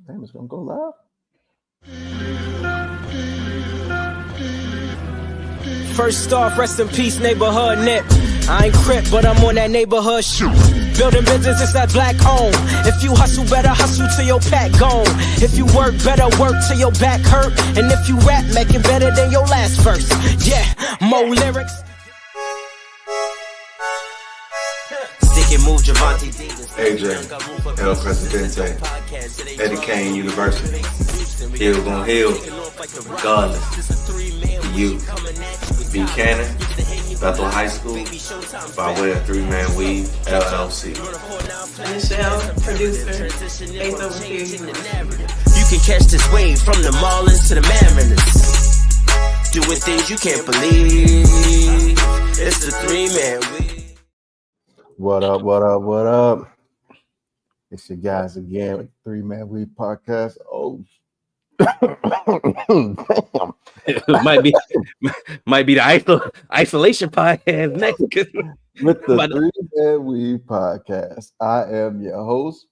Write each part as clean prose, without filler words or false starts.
Damn, it's gonna go live. First off, rest in peace, neighborhood Nip. I ain't crip, but I'm on that neighborhood shoot. Building business, it's that black owned. If you hustle, better hustle till your pack gone. If you work, better work till your back hurt. And if you rap, make it better than your last verse. Yeah, more lyrics. Stick and move, Javante. AJ, El Presidente, Eddie Kane University. Hill gon' heal, regardless. You, Buchanan, Bethel High School, by way of 3-Man Weave, LLC. Michelle, producer, Faith Over Fear. You can catch this wave from the Marlins to the Mariners. Doing things you can't believe. It's the 3-Man Weave. What up? What up? What up? It's your guys again with 3-Man Weave podcast. Oh, damn. might be the isolation podcast next. With the 3-Man Weave podcast, I am your host.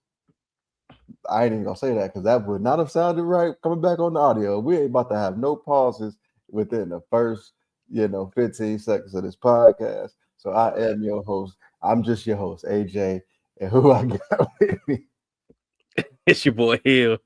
I ain't even gonna say that because that would not have sounded right coming back on the audio. We ain't about to have no pauses within the first, 15 seconds of this podcast. So I am your host. I'm just your host, AJ, and who I got with me. It's your boy Hill.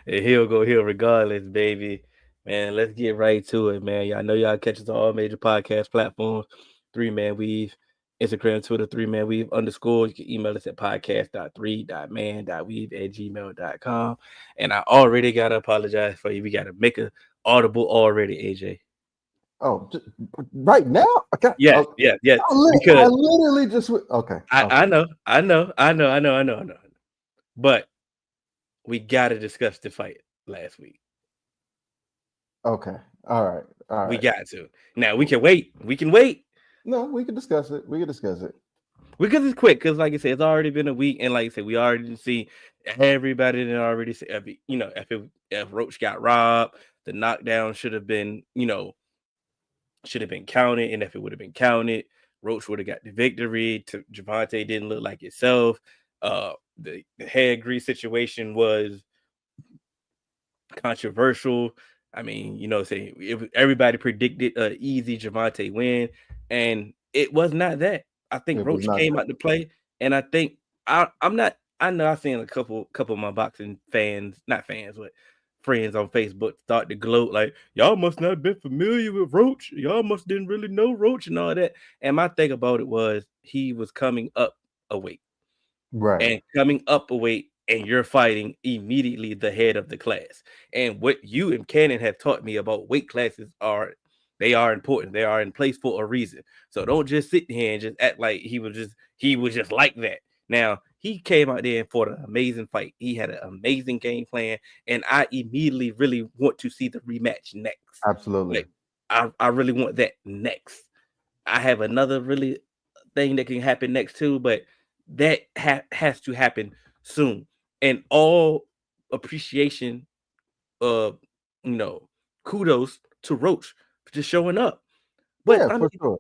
And Hill go Hill regardless, baby. Man, let's get right to it, man. Y'all know y'all catch us on all major podcast platforms. 3-Man Weave, Instagram, Twitter, 3-Man Weave _. You can email us at podcast.3.man.weave@gmail.com. And I already gotta apologize for you. We gotta make an audible already, AJ. Oh, right now? Okay. Yeah. I literally just okay. I know. But we gotta discuss the fight last week. Okay. All right. We got to. Now we can wait. No, we can discuss it. Because it's quick. Because like I said, it's already been a week, and like I said, we already see everybody that already see. If Roach got robbed, the knockdown should have been counted, and if it would have been counted, Roach would have got the victory. Javante didn't look like itself. The head grease situation was controversial. I mean, everybody predicted an easy Javante win, and it was not that. I think Roach came out to play, and I think I know I've seen a couple of my boxing fans, not fans, but friends on Facebook start to gloat like, y'all must not have been familiar with Roach. Y'all must didn't really know Roach and all that. And my thing about it was he was coming up a weight. Right. And coming up a weight, and you're fighting immediately the head of the class. And what you and Cannon have taught me about weight classes they are important. They are in place for a reason. So don't just sit here and just act like he was just like that. Now, he came out there and fought an amazing fight. He had an amazing game plan, and I immediately really want to see the rematch next. Absolutely. I really want that next. I have another really thing that can happen next too, but that has to happen soon. And all appreciation kudos to Roach for just showing up. But yeah, for sure.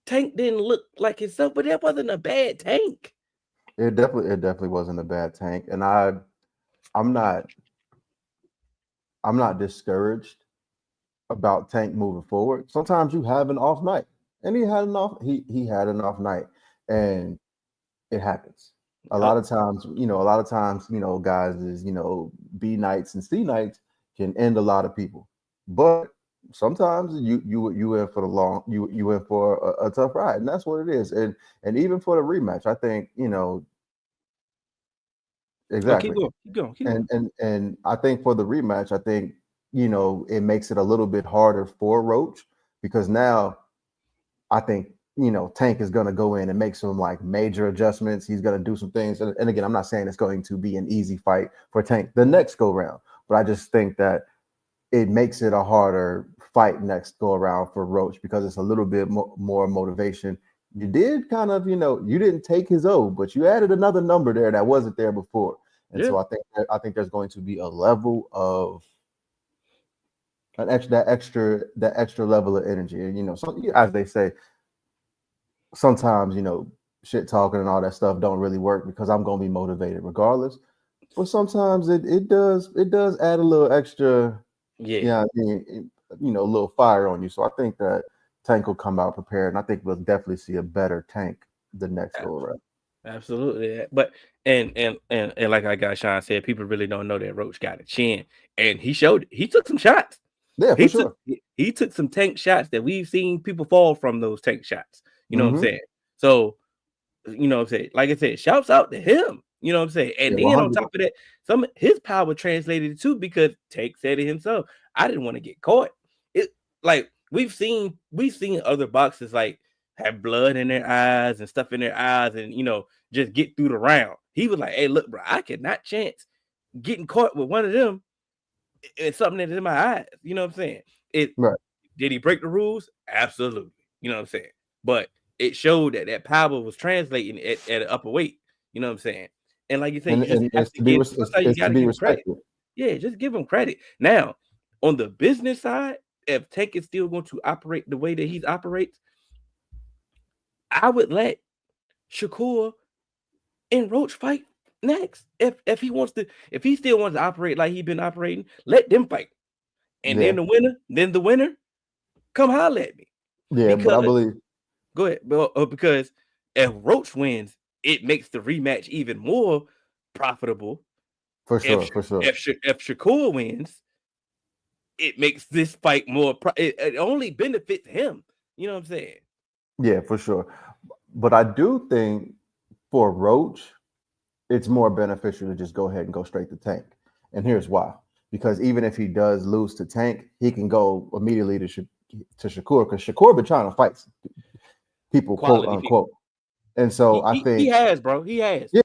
Tank didn't look like himself, but that wasn't a bad Tank. It definitely wasn't a bad Tank, and I'm not discouraged about Tank moving forward. Sometimes you have an off night, and he had an off night, and it happens. A lot of times, guys is B nights and C nights can end a lot of people, but sometimes you in for the long you in for a tough ride, and that's what it is. And even for the rematch, I think exactly. Keep going. And I think for the rematch, I think it makes it a little bit harder for Roach because now I think Tank is going to go in and make some like major adjustments. He's going to do some things, and again, I'm not saying it's going to be an easy fight for Tank the next go round, but I just think that it makes it a harder fight next go around for Roach because it's a little bit more motivation. You did kind of, you didn't take his O, but you added another number there that wasn't there before. And so I think there's going to be a level of that extra level of energy. And, so, as they say, sometimes, shit talking and all that stuff don't really work because I'm going to be motivated regardless. Well, sometimes it does add a little extra. Yeah, I mean, a little fire on you. So I think that Tank will come out prepared, and I think we'll definitely see a better Tank the next go around. absolutely. But and like I got Sean said, people really don't know that Roach got a chin, and he showed it. He took some shots. Yeah, for sure. He took some tank shots that we've seen people fall from those tank shots. You know what I'm Mm-hmm. saying? So, you know what I'm saying? Like I said, shouts out to him. You know what I'm saying? And Yeah, then on 100. top of that, some his power translated too, because Tank said it himself. I didn't want to get caught. It like we've seen other boxers like have blood in their eyes and stuff in their eyes, and just get through the round. He was like, "Hey, look, bro, I cannot chance getting caught with one of them. It's something that's in my eyes." You know what I'm saying? Right. Did he break the rules? Absolutely. You know what I'm saying? But it showed that power was translating at an upper weight. You know what I'm saying? And like you say, you just And have it's to to be give. Sometimes you it's got to to be give him credit. respected. Yeah, just give him credit. Now, on the business side, if Tank is still going to operate the way that he operates, I would let Shakur and Roach fight next. If he wants to, if he still wants to operate like he's been operating, let them fight. And Yeah. then the winner, come holler at me. Yeah, but Because I believe. Go ahead, because if Roach wins, it makes the rematch even more profitable. For sure, for sure. If Shakur wins, it makes this fight more. It only benefits him. You know what I'm saying? Yeah, for sure. But I do think for Roach, it's more beneficial to just go ahead and go straight to Tank. And here's why. Because even if he does lose to Tank, he can go immediately to Shakur, because Shakur been trying to fight people, quote Quality unquote. people. And so I He think, has, bro. He has. yeah,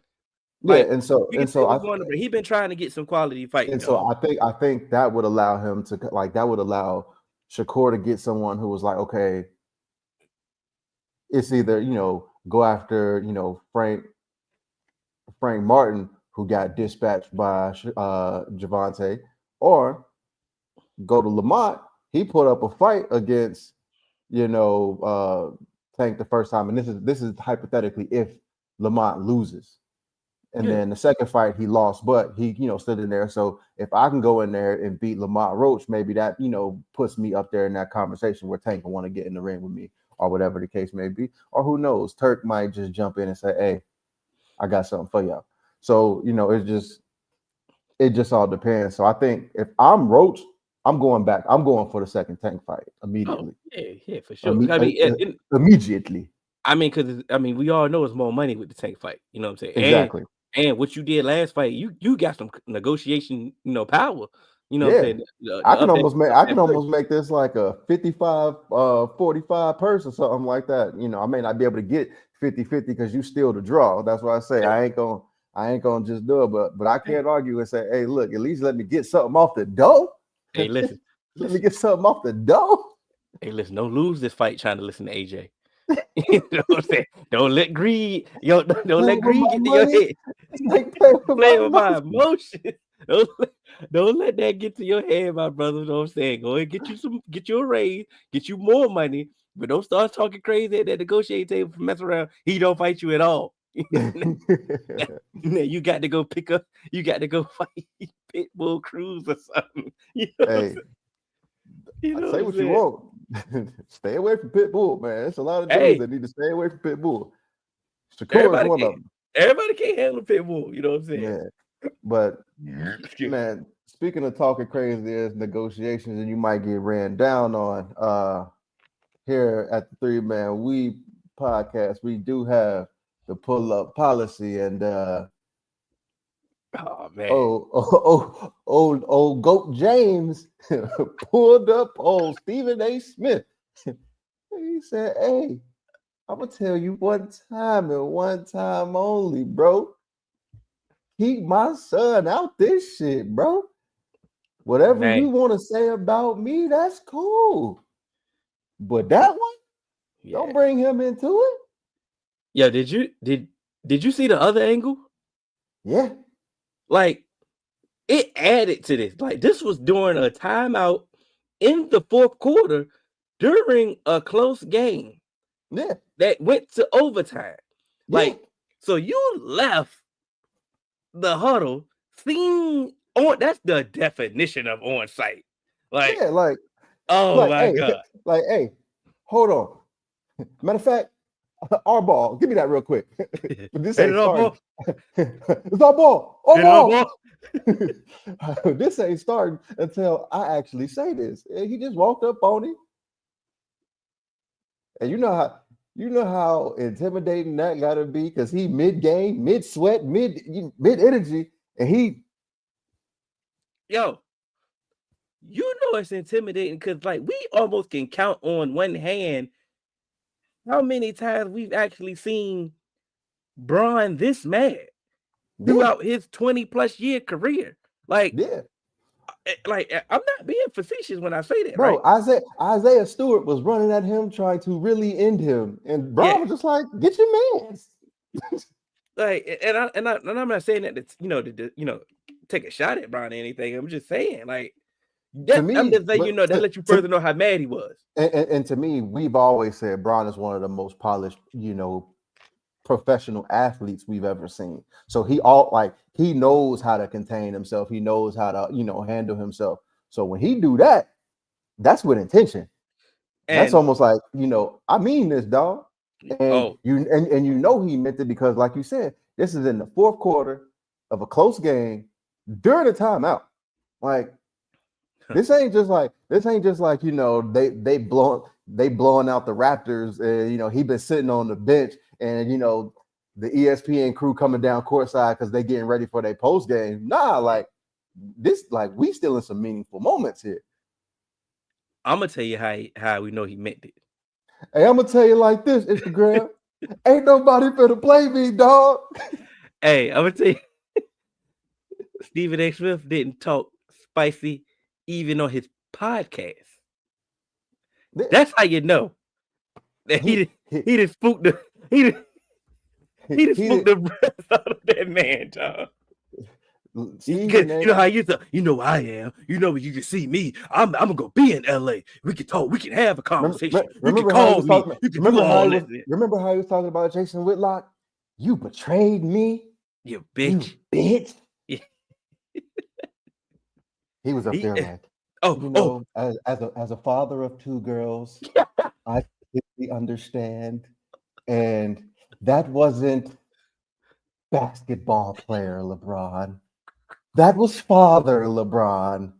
yeah. Like we can say what's going on, but he been trying to get some quality fighting. And so I think that would allow him to, like, that would allow Shakur to get someone who was like, okay, it's either go after Frank Martin, who got dispatched by Javante, or go to Lamont. He put up a fight against Tank the first time, and this is hypothetically if Lamont loses. And then the second fight he lost, but he, stood in there. So if I can go in there and beat Lamont Roach, maybe that, puts me up there in that conversation where Tank will want to get in the ring with me, or whatever the case may be. Or who knows, Turk might just jump in and say, "Hey, I got something for y'all." So, it just all depends. So I think if I'm Roach, I'm going back. I'm going for the second Tank fight immediately. Oh, yeah, for sure. Immediately. I mean, because we all know it's more money with the Tank fight. You know what I'm saying? Exactly. And what you did last fight, you got some negotiation, power. You know what I'm saying? I can almost make this like a 55-45 purse or something like that. I may not be able to get 50-50 because you still the draw. That's why I say I ain't gonna just do it, but I can't argue and say, hey, look, at least let me get something off the dough. Hey, listen. Let me get something off the dough. Hey, listen, don't lose this fight trying to listen to AJ. You know what I'm saying? Don't let greed, don't let greed get to your head. Like play with my emotions. Don't let that get to your head, my brother. You know what I'm saying? Go ahead, get you a raise, get you more money, but don't start talking crazy at that negotiating table for mess around. He don't fight you at all. You got to go fight Pitbull Cruz or something. Hey, say what you want. Stay away from Pitbull, man. It's a lot of dudes that need to stay away from Pitbull. Shakur is one of them. Everybody can't handle Pitbull. You know what I'm saying? Yeah, but man, speaking of talking crazy as negotiations, and you might get ran down on. Here at the 3-Man Weed podcast, we do have the pull-up policy, and oh man, old Goat James pulled up old Stephen A. Smith. He said, "Hey, I'm gonna tell you one time and one time only, bro. Keep my son out this shit, bro. Whatever you want to say about me, that's cool. But that one, don't bring him into it." Yeah, did you see the other angle? Yeah. Like, it added to this. Like, this was during a timeout in the fourth quarter during a close game. Yeah. That went to overtime. Like, so you left the huddle seen on. That's the definition of on site. Like, yeah, oh like, my hey, God. like, hey, hold on. Matter of fact, our ball. Give me that real quick. This ain't starting. It's our ball. Our ball. This ain't starting until I actually say this. And he just walked up on him. And you know how intimidating that gotta be, because he mid-game, mid-sweat, mid-energy, and he Yo, you know it's intimidating because like we almost can count on one hand how many times we've actually seen Bron this mad throughout his 20+ year career. Like, I'm not being facetious when I say that, bro, right? Isaiah Stewart was running at him trying to really end him, and Bron was just like, "Get your mans." Like, and I'm not saying that it's to take a shot at Bron or anything. I'm just saying, like, that, I'm just letting you know that let you further know how mad he was. And to me, we've always said Bron is one of the most polished, professional athletes we've ever seen. So he knows how to contain himself. He knows how to, handle himself. So when he do that, that's with intention. And that's almost like, I mean this, dog. And he meant it, because like you said, this is in the fourth quarter of a close game during a timeout. Like, this ain't just like they blowing out the Raptors, and he been sitting on the bench, and the ESPN crew coming down courtside because they getting ready for their post game. Nah, like this, like we still in some meaningful moments here. I'm gonna tell you how we know he meant it. Hey, I'm gonna tell you like this, Instagram. Ain't nobody finna play me, dog. Hey, I'm gonna tell you, Stephen A. Smith didn't talk spicy even on his podcast. That's how you know that he just spooked the breath out of that man, John. You know how you thought, I am. You can see me. I'm gonna go be in LA. We can talk. We can have a conversation. Remember how he was talking about Jason Whitlock? You betrayed me, you bitch. You bitch. Yeah. He was up there like, as a father of two girls, I completely understand. And that wasn't basketball player LeBron. That was father LeBron.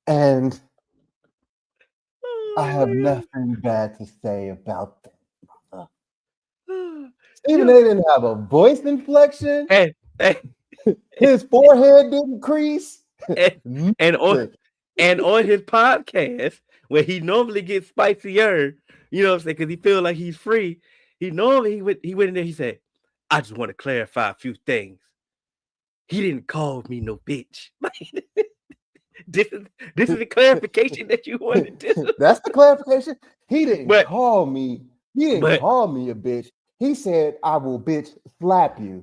And I have nothing bad to say about that. Stephen A. didn't have a voice inflection. His forehead didn't crease. And on his podcast, where he normally gets spicier, what I'm saying, because he feels like he's free. He went in there. He said, "I just want to clarify a few things. He didn't call me no bitch." This is the clarification that you wanted to. That's the clarification. He didn't call me. He didn't call me a bitch. He said, "I will bitch slap you."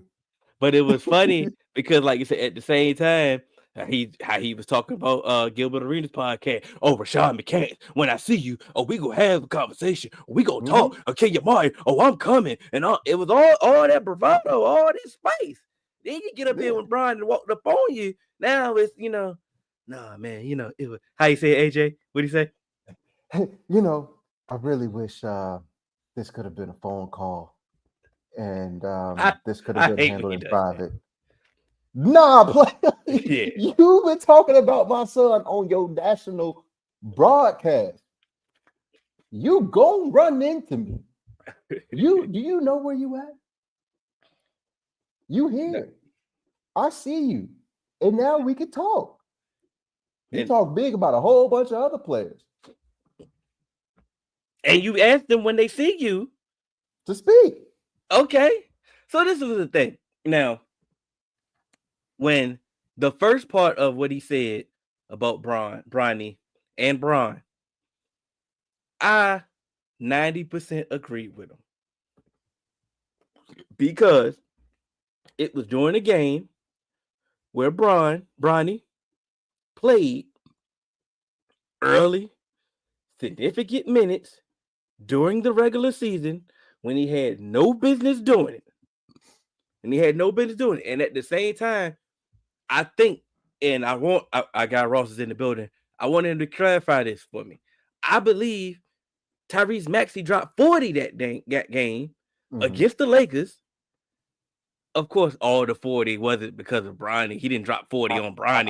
But it was funny because, like you said, at the same time, how he was talking about Gilbert Arenas podcast. "Oh, Rashad McCants, when I see you, we gonna have a conversation. We gonna talk. Okay, you're mine. Oh, I'm coming." And it was all that bravado, all this spice. Then you get up here when Brian walked up on you. Now it's nah, man. It was, how you say it, AJ? What do you say? I really wish this could have been a phone call, and this could have been handled in private. Nah, yeah. You've been talking about my son on your national broadcast. You gonna run into me. Do you know where you at? You here. I see you. And now we can talk. You talk big about a whole bunch of other players. And you ask them when they see you to speak. Okay. So this is the thing. Now, when the first part of what he said about Bronny and Bron, I 90% agreed with him. Because it was during a game where Bronny played early, significant minutes during the regular season when he had no business doing it. And at the same time, I think, and I got Ross is in the building. I want him to clarify this for me. I believe Tyrese Maxey dropped 40 that game against the Lakers. Of course, all the 40 wasn't because of Bronny. He didn't drop 40 on Bronny.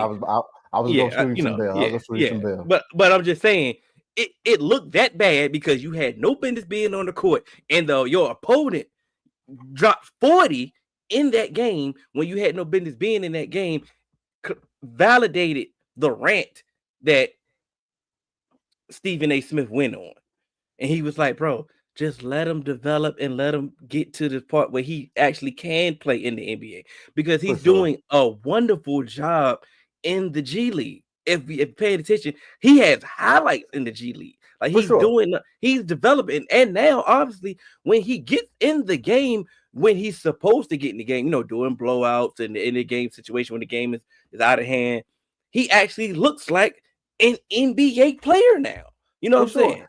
I was gonna shoot you some bell. I was gonna shoot you some bell. But I'm just saying it looked that bad because you had no business being on the court, and your opponent dropped 40 in that game when you had no business being in that game. Validated the rant that Stephen A. Smith went on, and he was like, "Bro, just let him develop and let him get to the part where he actually can play in the NBA because he's doing a wonderful job in the G League. If paying attention, he has highlights in the G League. Like he's developing, and now obviously when he gets in the game, when he's supposed to get in the game, doing blowouts and in the game situation when the game is out of hand, he actually looks like an NBA player now. You know what I'm saying?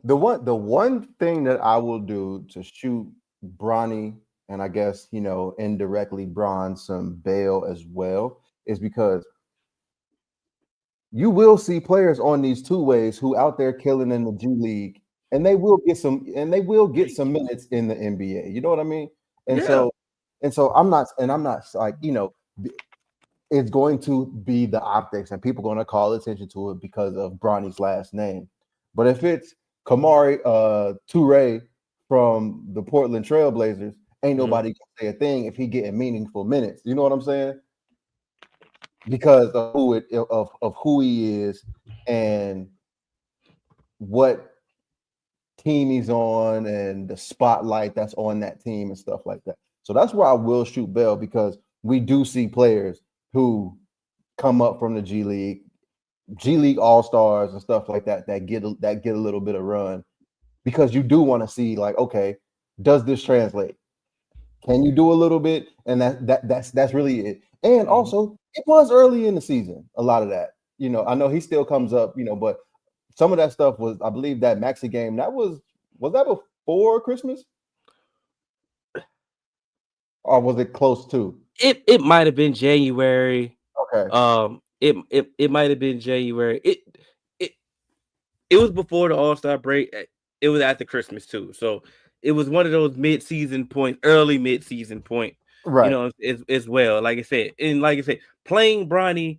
The one thing that I will do to shoot Bronny, and I guess indirectly Bron some bail as well, is because you will see players on these two ways who out there killing in the G League, and they will get some minutes in the NBA. You know what I mean? And so I'm not like it's going to be the optics, and people are going to call attention to it because of Bronny's last name. But if it's Kamari Toure from the Portland Trailblazers, ain't nobody can say a thing if he getting meaningful minutes. You know what I'm saying? Because of who he is and what team he's on and the spotlight that's on that team and stuff like that. So that's where I will shoot Bell, because we do see players who come up from the G League All-Stars and stuff like that get a little bit of run, because you do want to see, like, okay, does this translate? Can you do a little bit? And that's really it. And also, it was early in the season, a lot of that. I know he still comes up, but some of that stuff was, I believe, that Maxey game, was that before Christmas? Or was it close to? It might have been January. Okay. It might have been January. It was before the All-Star break. It was after Christmas too. So it was one of those early mid-season point, right? As well. Like I said, playing Bronny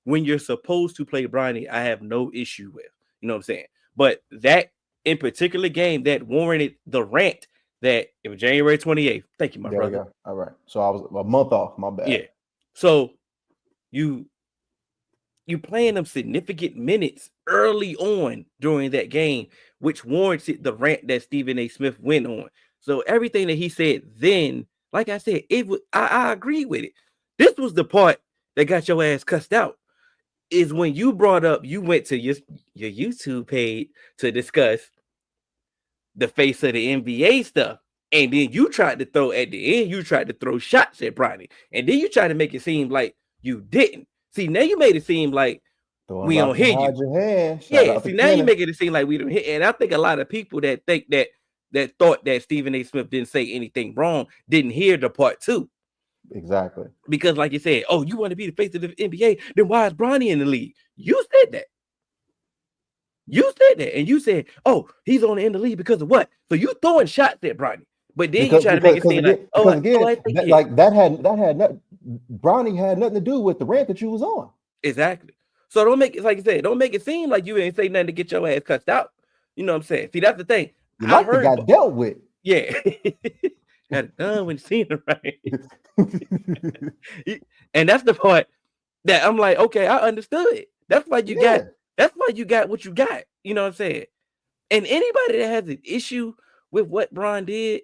when you're supposed to play Bronny, I have no issue with. You know what I'm saying? But that in particular game that warranted the rant that it was January 28th. Thank you, my brother. All right. So I was a month off. My bad. Yeah. So you playing them significant minutes early on during that game, which warranted the rant that Stephen A. Smith went on. So everything that he said then, like I said, I agree with it. This was the part that got your ass cussed out, is when you went to your YouTube page to discuss the face of the NBA stuff. And then you tried to throw shots at Bronny. And then you tried to make it seem like you didn't. See, now you made it seem like we don't hear you. Now you make it seem like we don't hit. And I think a lot of people that think that thought that Stephen A. Smith didn't say anything wrong didn't hear the part two. Exactly. Because like you said, oh, you want to be the face of the NBA, then why is Bronny in the league? You said that. And you said, oh, he's only in the league because of what? So you throwing shots at Bronny. But then you try to make it seem like, Bronny had nothing to do with the rant that you was on. Exactly. So don't make it, like you said, don't make it seem like you ain't say nothing to get your ass cussed out. You know what I'm saying? See, that's the thing. You got dealt with. Yeah. Got it done when you seen it, right? And that's the part that I'm like, okay, I understood. That's why you got what you got. You know what I'm saying? And anybody that has an issue with what Bron did,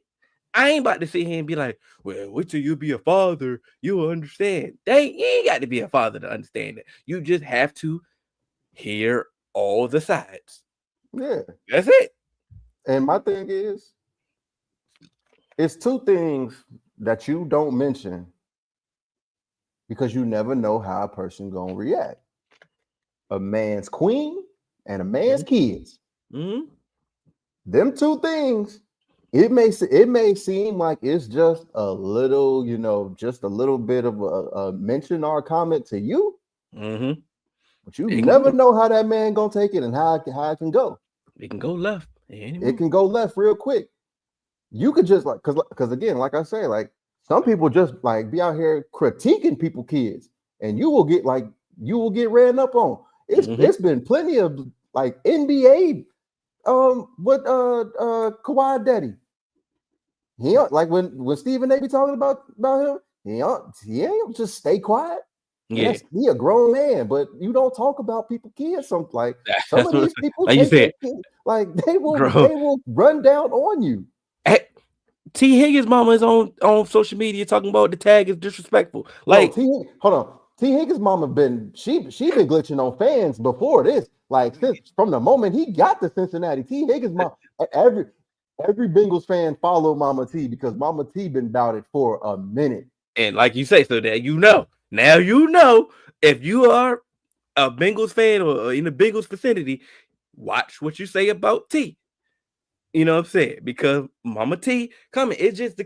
I ain't about to sit here and be like, well, wait till you be a father, you'll understand. You ain't got to be a father to understand it. You just have to hear all the sides. Yeah. That's it. And my thing is, it's two things that you don't mention because you never know how a person gonna react. A man's queen and a man's kids. Mm-hmm. Them two things, it may seem like it's just a little, just a little bit of a mention or a comment to you, but you never know how that man gonna take it and how it can go. It can go left. It can go left real quick. You could just because again, like I say, like some people just like be out here critiquing people kids, and you will get ran up on. It's been plenty of like NBA with Kawhi Daddy. He like when Stephen A be talking about him, he ain't just stay quiet. Yeah, he a grown man, but you don't talk about people kids. Some of these people, like you said, like they will run down on you. T. Higgins' mama is on social media talking about the tag is disrespectful. Like, hold on, T. Higgins' mama been glitching on fans before this. Like since from the moment he got to Cincinnati, T. Higgins' mom, every Bengals fan follow Mama T because Mama T been about it for a minute. And like you say, so that now if you are a Bengals fan or in the Bengals vicinity, watch what you say about T. You know what I'm saying? Because Mama T coming, it's just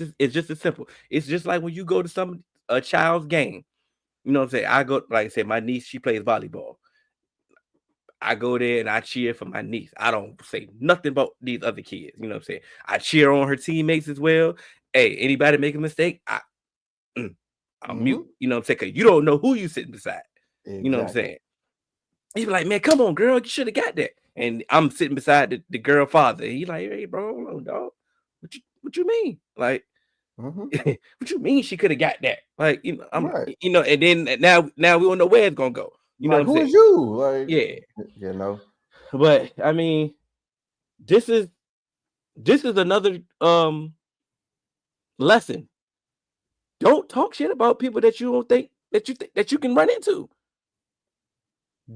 as simple. It's just like when you go to a child's game. You know what I'm saying? I go, like I said, my niece, she plays volleyball. I go there and I cheer for my niece. I don't say nothing about these other kids. You know what I'm saying? I cheer on her teammates as well. Hey, anybody make a mistake, I'll mute. You know what I'm saying? Because you don't know who you sitting beside. Exactly. You know what I'm saying? He's like, man, come on, girl, you should have got that. And I'm sitting beside the girl father. He's like, hey, bro, hold on, dog. What you mean? Like, what you mean she could have got that? Like, right. And then now we don't know where it's gonna go. You know like, what I'm saying? Who is you? Like, yeah, But I mean, this is another lesson. Don't talk shit about people that you don't think that you can run into.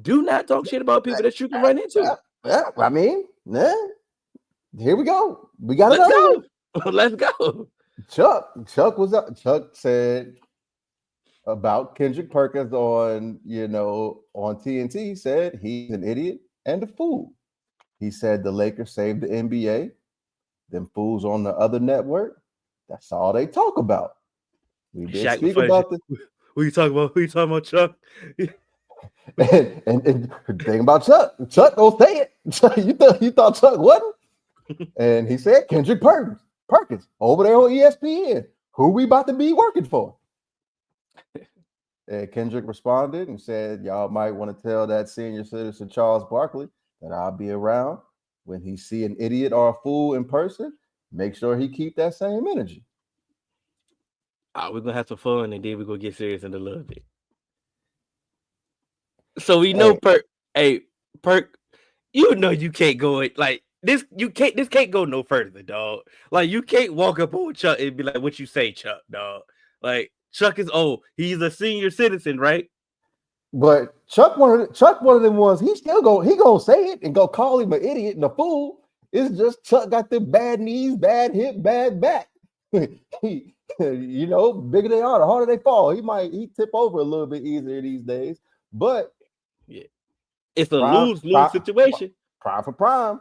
Do not talk shit about people that you can run into. Yeah, I mean, here we go. We got it. Let's go. Chuck said about Kendrick Perkins on TNT, said he's an idiot and a fool. He said the Lakers saved the NBA. Them fools on the other network, that's all they talk about. We did speak about this. Who you talking about, Chuck? and thing about Chuck don't say it. You thought Chuck wasn't? And he said Kendrick Perkins over there on ESPN. Who we about to be working for? And Kendrick responded and said, y'all might want to tell that senior citizen Charles Barkley that I'll be around when he see an idiot or a fool in person. Make sure he keep that same energy. We're gonna have some fun and then we're gonna get serious in a little bit. So we know Perk, you can't go like this. This can't go no further, dog. Like you can't walk up on Chuck and be like, "What you say, Chuck, dog?" Like Chuck is old. He's a senior citizen, right? But Chuck, one of them ones. He gonna say it and go call him an idiot and a fool. It's just Chuck got the bad knees, bad hip, bad back. Bigger they are, the harder they fall. He tip over a little bit easier these days, but. Yeah, it's a lose-lose situation. Prime for prime.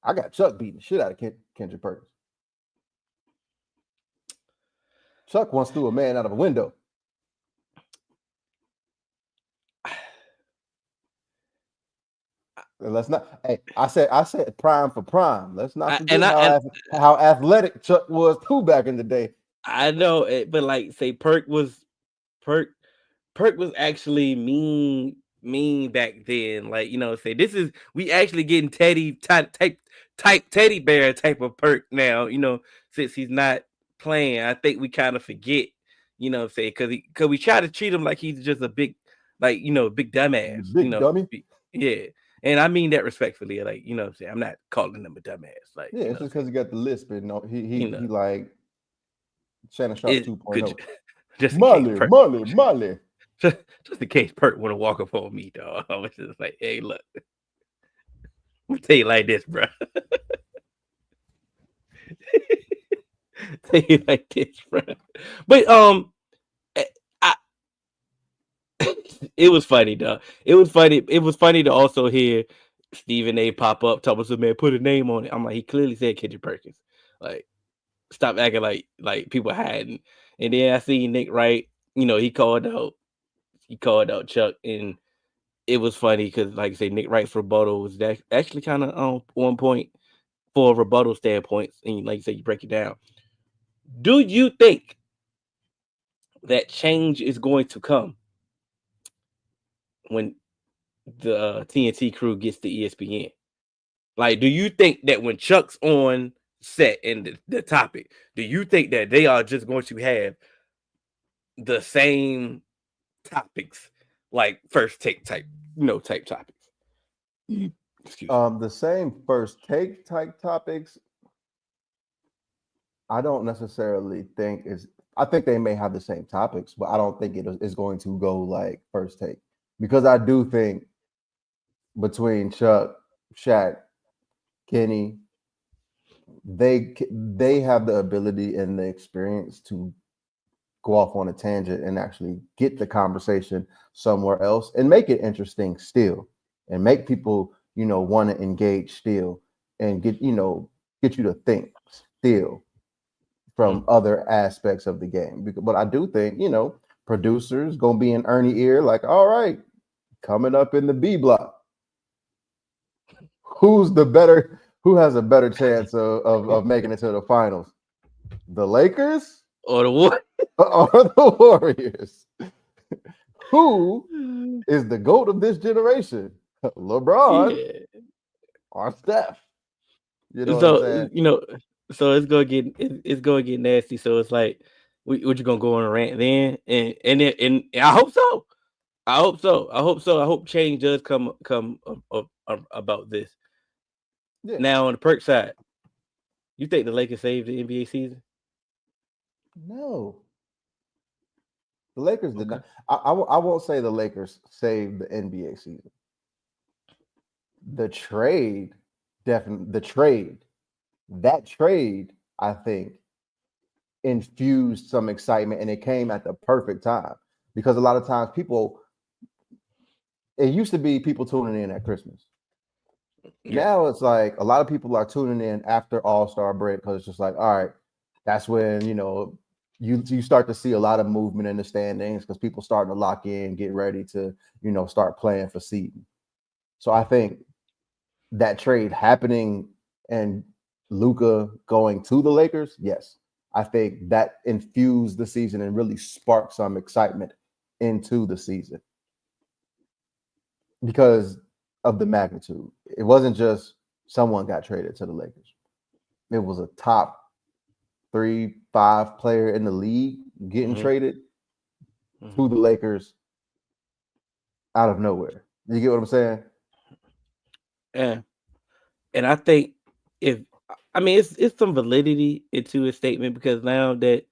I got Chuck beating the shit out of Kendrick Perkins. Chuck once threw a man out of a window. Let's not. Hey, I said prime for prime. Let's not forget how athletic Chuck was too back in the day. I know it, but like say Perk was actually mean back then. Like, say we actually getting teddy type teddy bear type of Perk now, since he's not playing. I think we kind of forget, say because we try to treat him like he's just a big, big dumbass. Big dummy. Yeah. And I mean that respectfully, like, I'm not calling him a dumbass. Like, it's just because he got the lisp and he like Shannon Sharp 2.0. Just Molly. Just in case Perk want to walk up on me, dog. I was just like, hey, look. I'm gonna tell you like this, bro. Tell you like this, bro. But it was funny, dog. It was funny to also hear, Stephen A. pop up, talking about, man, put a name on it. I'm like, he clearly said Kendrick Perkins. Like, stop acting like people hiding. And then I see Nick Wright, he called out Chuck, and it was funny because, like I say, Nick Wright's rebuttal was actually kind of on point for a rebuttal standpoint. And like you say, you break it down. Do you think that change is going to come when the TNT crew gets to ESPN? Like, do you think that when Chuck's on set and the topic, do you think that they are just going to have the same topics, like first take type topics? Excuse me. The same first take type topics, I don't necessarily think is. I think they may have the same topics, but I don't think it is going to go like first take, because I do think between Chuck, Shaq, Kenny, they have the ability and the experience to go off on a tangent and actually get the conversation somewhere else and make it interesting still, and make people want to engage still, and get you to think still from other aspects of the game. But I do think producers gonna be in Ernie ear, like, all right, coming up in the B block, who has a better chance of making it to the finals? The Lakers or the what? Or the Warriors? Who is the GOAT of this generation? LeBron or Steph? You know what I'm saying? So it's gonna get nasty. So it's like, what you gonna go on a rant then? And I hope so. I hope change does come about this. Yeah. Now on the perk side, you think the Lakers saved the NBA season? No. The Lakers did not. I won't say the Lakers saved the NBA season. The trade, definitely. That trade, I think, infused some excitement, and it came at the perfect time, because a lot of times it used to be people tuning in at Christmas. Yeah. Now it's like a lot of people are tuning in after All-Star break, because it's just like, all right, that's when you start to see a lot of movement in the standings, because people starting to lock in, get ready to start playing for seeding. So I think that trade happening and Luka going to the Lakers, yes, I think that infused the season and really sparked some excitement into the season because of the magnitude. It wasn't just someone got traded to the Lakers. It was a top 3-5 player in the league getting traded to the Lakers out of nowhere. You get what I'm saying? Yeah. And I think it's some validity into his statement, because now that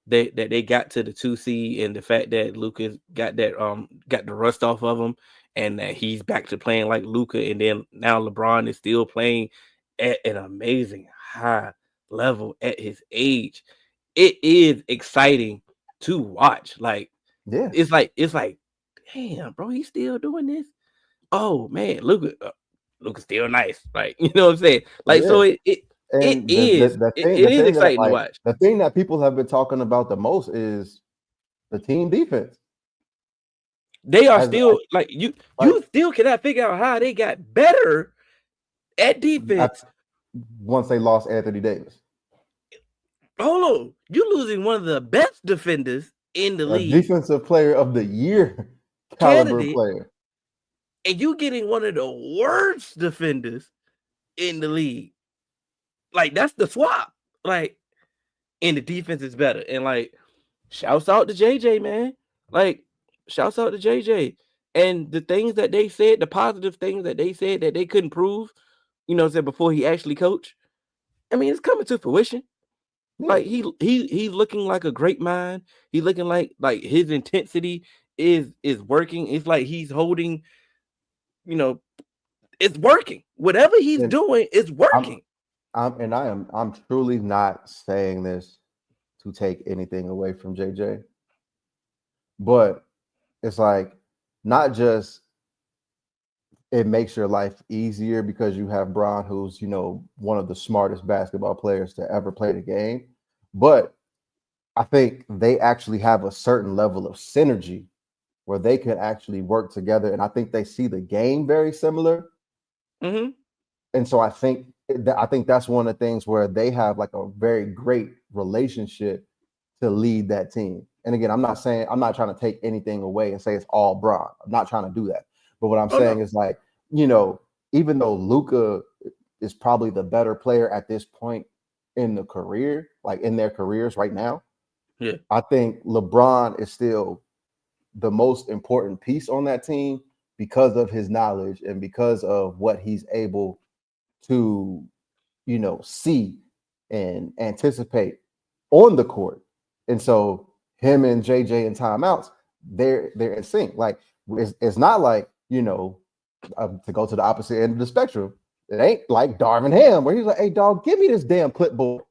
they got to the 2 seed, and the fact that Luka got the rust off of him, and that he's back to playing like Luka, and then now LeBron is still playing at an amazing high level at his age. It is exciting to watch. Like, yeah, it's like, damn, bro, he's still doing this. Oh man, Luka's still nice. Like, you know what I'm saying? Like, yeah. So it is exciting to watch. The thing that people have been talking about the most is the team defense. They are still you still cannot figure out how they got better at defense once they lost Anthony Davis. Hold on, you're losing one of the best defenders in the league, defensive player of the year caliber player, and you getting one of the worst defenders in the league. Like, that's the swap. Like, and the defense is better. And like, shouts out to JJ, man. Like, shouts out to JJ. And the things that they said, the positive things that they said that they couldn't prove, before he actually coached. I mean, it's coming to fruition. Yeah. Like, he's looking like a great mind. He's looking like his intensity is working. It's like he's holding, it's working. Whatever he's doing is working. I'm truly not saying this to take anything away from JJ, but it's like, not just it makes your life easier because you have Bron, who's, one of the smartest basketball players to ever play the game. But I think they actually have a certain level of synergy where they could actually work together. And I think they see the game very similar. Mm-hmm. And so I think that's one of the things where they have like a very great relationship to lead that team. And again, I'm not trying to take anything away and say it's all Bron. I'm not trying to do that. But what I'm saying is like, even though Luka is probably the better player at this point in the career, like in their careers right now, yeah, I think LeBron is still the most important piece on that team because of his knowledge and because of what he's able to, see and anticipate on the court. And so him and JJ in timeouts, they're in sync. Like it's not like, to go to the opposite end of the spectrum. It ain't like Darvin Ham where he's like, "Hey dog, give me this damn clipboard."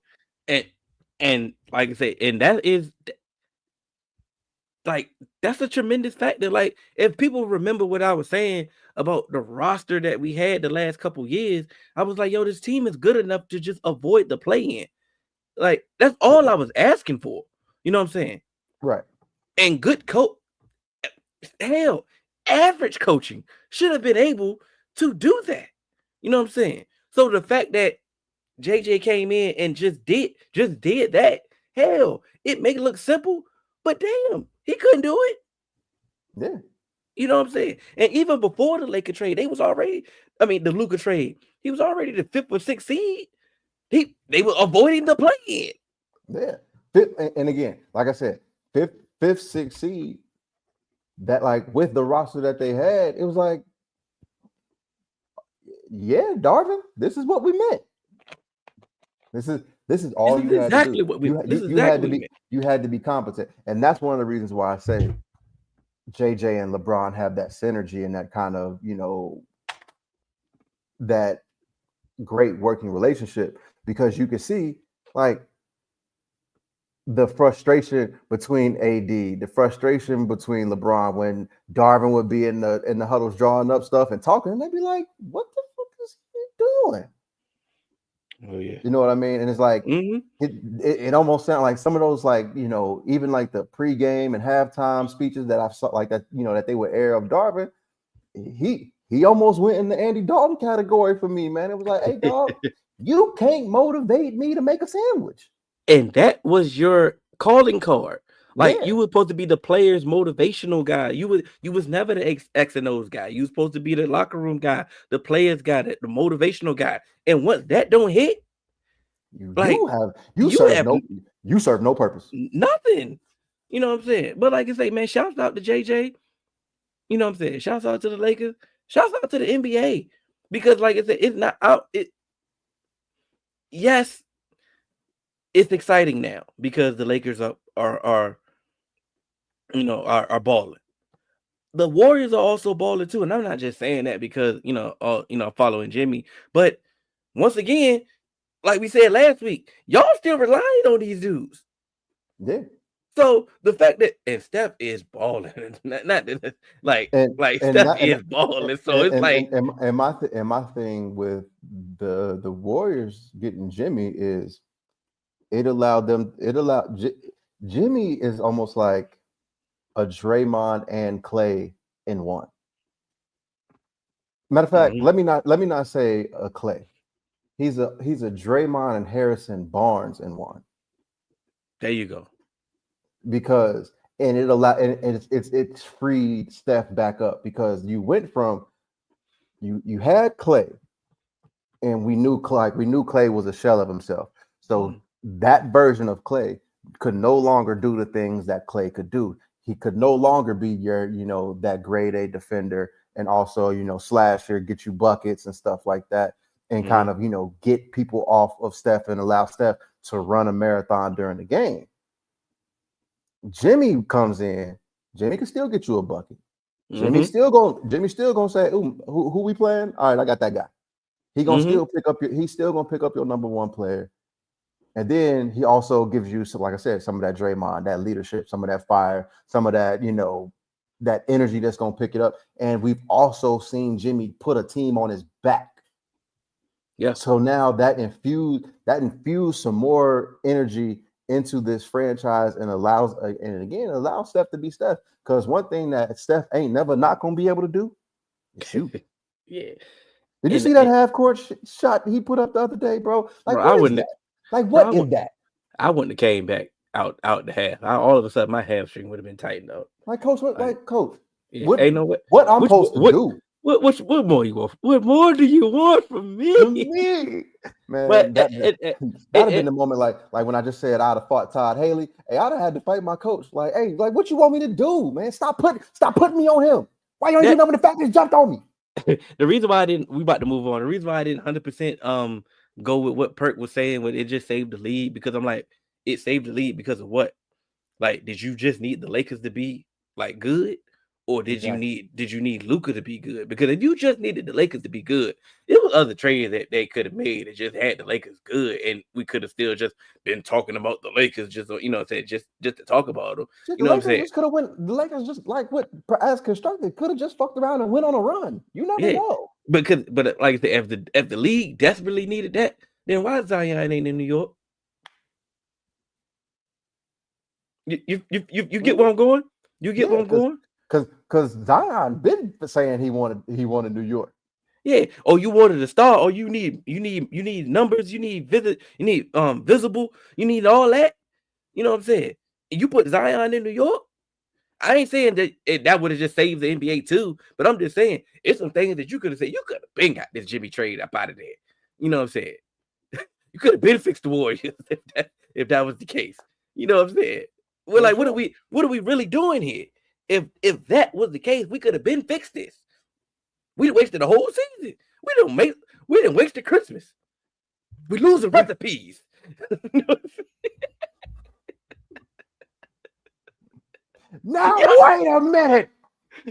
And like I say, and that is like that's a tremendous factor. Like if people remember what I was saying about the roster that we had the last couple years, I was like, yo, this team is good enough to just avoid the play-in. Like that's all I was asking for. You know what I'm saying? Right. And good coach, hell, average coaching should have been able to do that. You know what I'm saying? So the fact that JJ came in and just did that, hell, it make it look simple, but damn, he couldn't do it. Yeah. You know what I'm saying? And even before the Laker trade, the Luka trade, he was already the 5th or 6th seed. They were avoiding the play-in. Yeah. And again, like I said, 5th, 6th seed, that like with the roster that they had, it was like, yeah, Darvin, this is what we meant. This is all you had to do. You had to be competent. And that's one of the reasons why I say JJ and LeBron have that synergy and that kind of, that great working relationship, because you can see like the frustration between AD, the frustration between LeBron when Darvin would be in the huddles drawing up stuff and talking, and they'd be like, "What the fuck is he doing?" Oh yeah, you know what I mean? And it's like it almost sounds like some of those, like, even like the pregame and halftime speeches that I saw like that, that they would air of Darvin. He almost went in the Andy Dalton category for me, man. It was like, hey dog, you can't motivate me to make a sandwich. And that was your calling card. Like you were supposed to be the player's motivational guy. You was never the X and O's guy. You were supposed to be the locker room guy, the players guy, the motivational guy. And once that don't hit, you serve no purpose. Nothing. You know what I'm saying? But like I say, man, shouts out to JJ. You know what I'm saying? Shouts out to the Lakers. Shouts out to the NBA. Because like I said, it's not out. Yes, it's exciting now because the Lakers are balling. The Warriors are also balling too, and I'm not just saying that because following Jimmy, but once again, like we said last week, y'all still relying on these dudes. Yeah. So the fact that Steph is balling, Steph is balling. So it's like, my thing with the Warriors getting Jimmy is Jimmy is almost like a Draymond and Clay in one. Matter of fact, let me not say a Clay. He's a Draymond and Harrison Barnes in one. There you go. Because it's freed Steph back up, because you went from you had Clay, and we knew Clay was a shell of himself. So that version of Clay could no longer do the things that Clay could do. He could no longer be your, that grade A defender and also, slasher, get you buckets and stuff like that, and kind of, get people off of Steph and allow Steph to run a marathon during the game. Jimmy comes in. Jimmy can still get you a bucket. Jimmy's still gonna say, "Ooh, who we playing? All right, I got that guy." He's still gonna pick up your number one player. And then he also gives you, like I said, some of that Draymond, that leadership, some of that fire, some of that, that energy that's going to pick it up. And we've also seen Jimmy put a team on his back. Yeah. So now that infused some more energy into this franchise and allows Steph to be Steph. Because one thing that Steph ain't never not going to be able to do, shoot. Yeah. Did you see that half court shot he put up the other day, bro? Like, bro, what is that? Like, what is that? I wouldn't have came back out the half. All of a sudden, my hamstring would have been tightened up. Like, coach, coach? Yeah, what I'm supposed to do? What more you want? What more do you want from me? From me, man. But that'd have been the moment, like when I just said I'd have fought Todd Haley. Hey, I'd have had to fight my coach. Like, hey, like what you want me to do, man? Stop putting me on him. Why you ain't getting over the fact that he jumped on me? The reason why we about to move on. The reason why I didn't 100% go with what Perk was saying, when it just saved the lead, because I'm like, it saved the lead because of what? Like, did you just need the Lakers to be like good, or did you need Luka to be good? Because if you just needed the Lakers to be good, there was other trades that they could have made that just had the Lakers good, and we could have still just been talking about the Lakers, just just to talk about them. You know what I'm saying? Just could have went. The Lakers just like what as constructed could have just fucked around and went on a run. You never know. But like I said, if the league desperately needed that, then why Zion ain't in New York? You get where I'm going? You get where I'm going? Because Zion been saying he wanted New York. Yeah. Oh, you wanted a star. Oh, you need numbers. You need visible. You need all that. You know what I'm saying? And you put Zion in New York. I ain't saying that would have just saved the NBA too, but I'm just saying it's some things that you could have said. You could have been got this Jimmy trade up out of there. You know what I'm saying? You could have been fixed the Warriors if that was the case. You know what I'm saying? We're like, what are we really doing here? If that was the case, we could have been fixed this. We wasted the whole season. We didn't waste the Christmas. We losing recipes. Now wait a minute.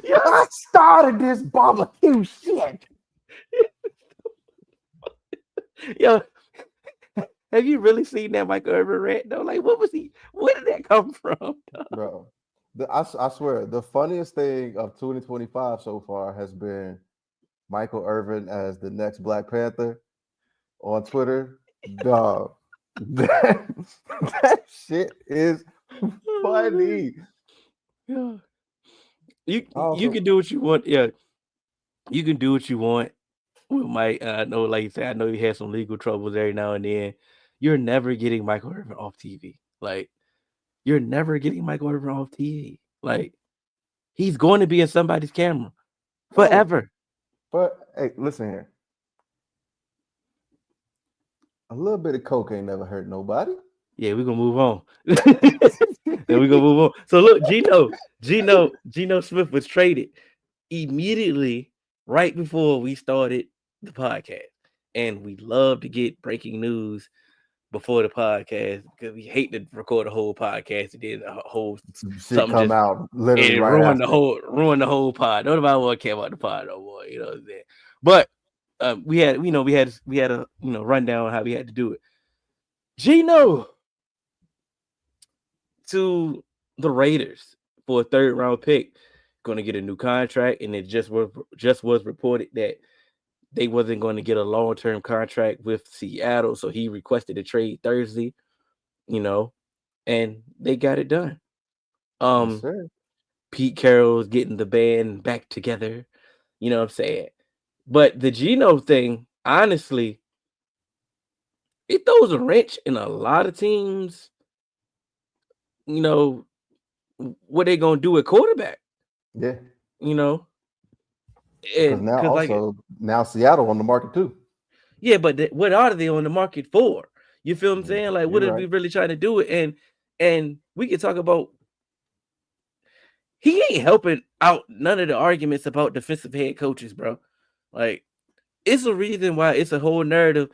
I started this barbecue shit. Yo, have you really seen that Michael Irvin rant though? Like, what was he? Where did that come from, bro? I swear, the funniest thing of 2025 so far has been Michael Irvin as the next Black Panther on Twitter. Dog, that shit is funny. Yeah, you can do what you want. Yeah, you can do what you want with Mike. I know, like you said, I know he had some legal troubles every now and then. You're never getting Michael Irvin off TV. Like, you're never getting Michael Irvin off TV. Like, he's going to be in somebody's camera forever. But hey, listen here. A little bit of coke ain't never hurt nobody. Yeah, we're gonna move on. Then we're gonna move on. So look, Geno Smith was traded immediately right before we started the podcast. And we love to get breaking news before the podcast because we hate to record a whole podcast and then a whole shit come out literally and right ruin the whole pod. Nobody want to care about the pod no more, you know what I'm saying? But we had a rundown on how we had to do it. Geno to the Raiders for a 3rd round pick, going to get a new contract, and it just was reported that they wasn't going to get a long-term contract with Seattle, so he requested a trade Thursday, and they got it done. Yes, Pete Carroll's getting the band back together, you know what I'm saying? But the Geno thing, honestly, it throws a wrench in a lot of teams. What they gonna do at quarterback? Yeah, and now Seattle on the market too. Yeah, but what are they on the market for? You feel what I'm saying? Like, what are we really trying to do? And we can talk about. He ain't helping out none of the arguments about defensive head coaches, bro. Like, it's a reason why it's a whole narrative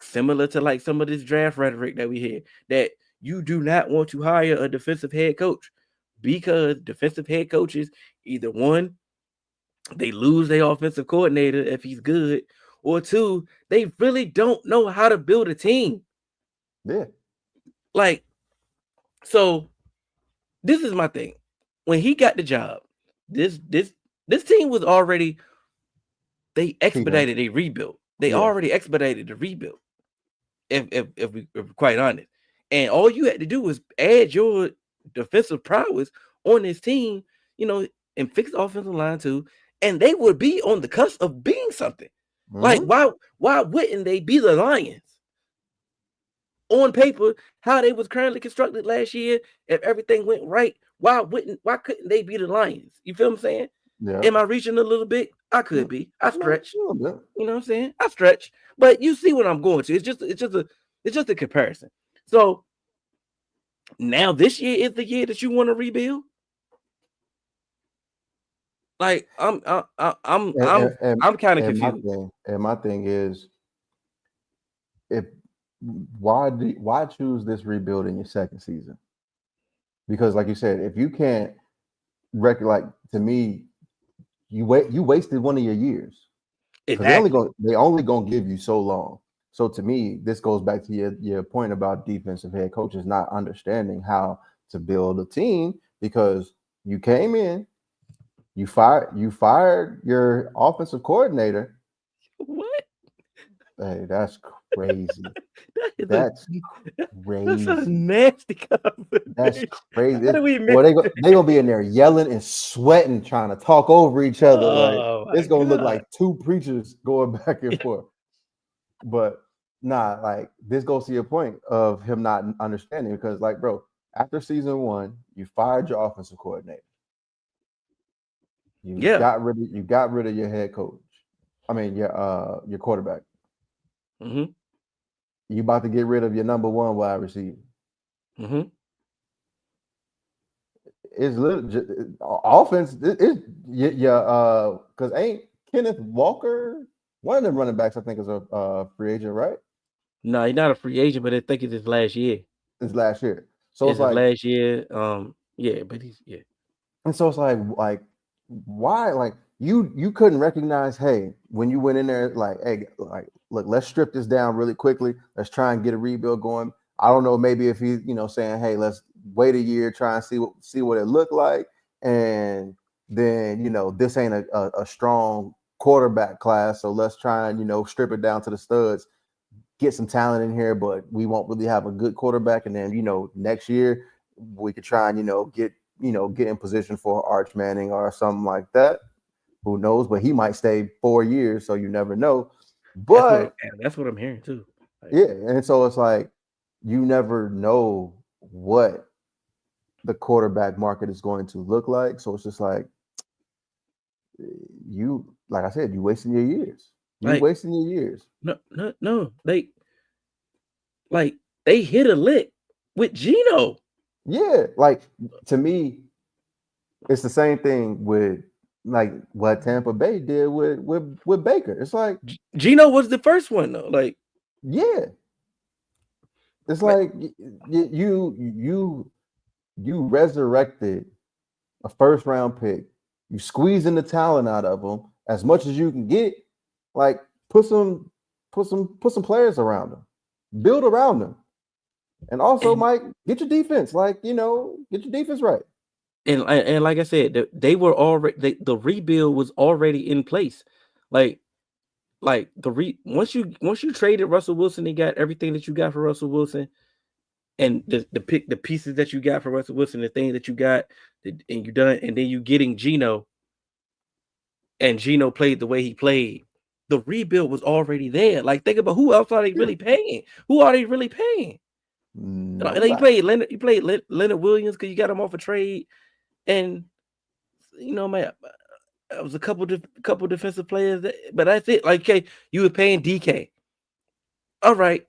similar to like some of this draft rhetoric that we hear, that you do not want to hire a defensive head coach because defensive head coaches, either one, they lose their offensive coordinator if he's good, or two, they really don't know how to build a team. Yeah. Like, so this is my thing. When he got the job, this team was already, they expedited a rebuild. They already expedited the rebuild. If we're quite honest, and all you had to do was add your defensive prowess on this team, and fix the offensive line too, and they would be on the cusp of being something. Like why wouldn't they be the Lions? On paper, how they was currently constructed last year, if everything went right, why couldn't they be the Lions? You feel what I'm saying? Yeah. Am I reaching a little bit? I could be. I stretch. You know what I'm saying? I stretch. But you see what I'm going to. It's just a comparison. So now this year is the year that you want to rebuild. Like I'm kind of confused. My thing is, why choose this rebuild in your second season? Because, like you said, if you can't to me, you wasted one of your years. Exactly. They only gonna give you so long. So to me, this goes back to your point about defensive head coaches not understanding how to build a team, because you came in, you fired your offensive coordinator. What? Hey, that's crazy. That's crazy. That's a nasty That's crazy. They gonna be in there yelling and sweating, trying to talk over each other. Like it's gonna look like two preachers going back and forth. But nah, like this goes to your point of him not understanding, because, like, bro, after season 1, you fired your offensive coordinator. You got rid of your head coach. I mean, your quarterback. Mm-hmm. You about to get rid of your number 1 wide receiver. Mm-hmm. It's little offense. Because ain't Kenneth Walker one of them running backs? I think is a free agent, right? No, he's not a free agent, but I think it's his last year. It's last year. So it's like last year. But he's And so it's like why? Like you couldn't recognize, hey, when you went in there, like, hey, like, look, let's strip this down really quickly. Let's try and get a rebuild going. I don't know, maybe if he's, saying, hey, let's wait a year, try and see what it looked like. And then, this ain't a strong quarterback class. So let's try and, strip it down to the studs, get some talent in here, but we won't really have a good quarterback. And then, next year we could try and, get in position for Arch Manning or something like that. Who knows? But he might stay 4 years, so you never know. But that's what I'm hearing too. Yeah, and so it's like you never know what the quarterback market is going to look like. So it's just like like I said, you wasting your years. Wasting your years. No. They hit a lick with Geno. Yeah, like to me, it's the same thing with like what Tampa Bay did with Baker. It's like Geno was the first one though. Like, yeah, it's like you resurrected a first round pick. You squeezing the talent out of them as much as you can get. Like put some players around them, build around them, and also Mike, get your defense. Like get your defense right. And like I said, they were already the rebuild was already in place. Like once you traded Russell Wilson, they got everything that you got for Russell Wilson, and the pieces that you got for Russell Wilson, the things that you got, and you done, and then you getting Geno, and Geno played the way he played. The rebuild was already there. Like, think about who else are they really paying? Who are they really paying? You played Leonard Williams because you got him off a trade. And man, it was a couple defensive players, but that's it. Like, okay, you were paying DK. All right,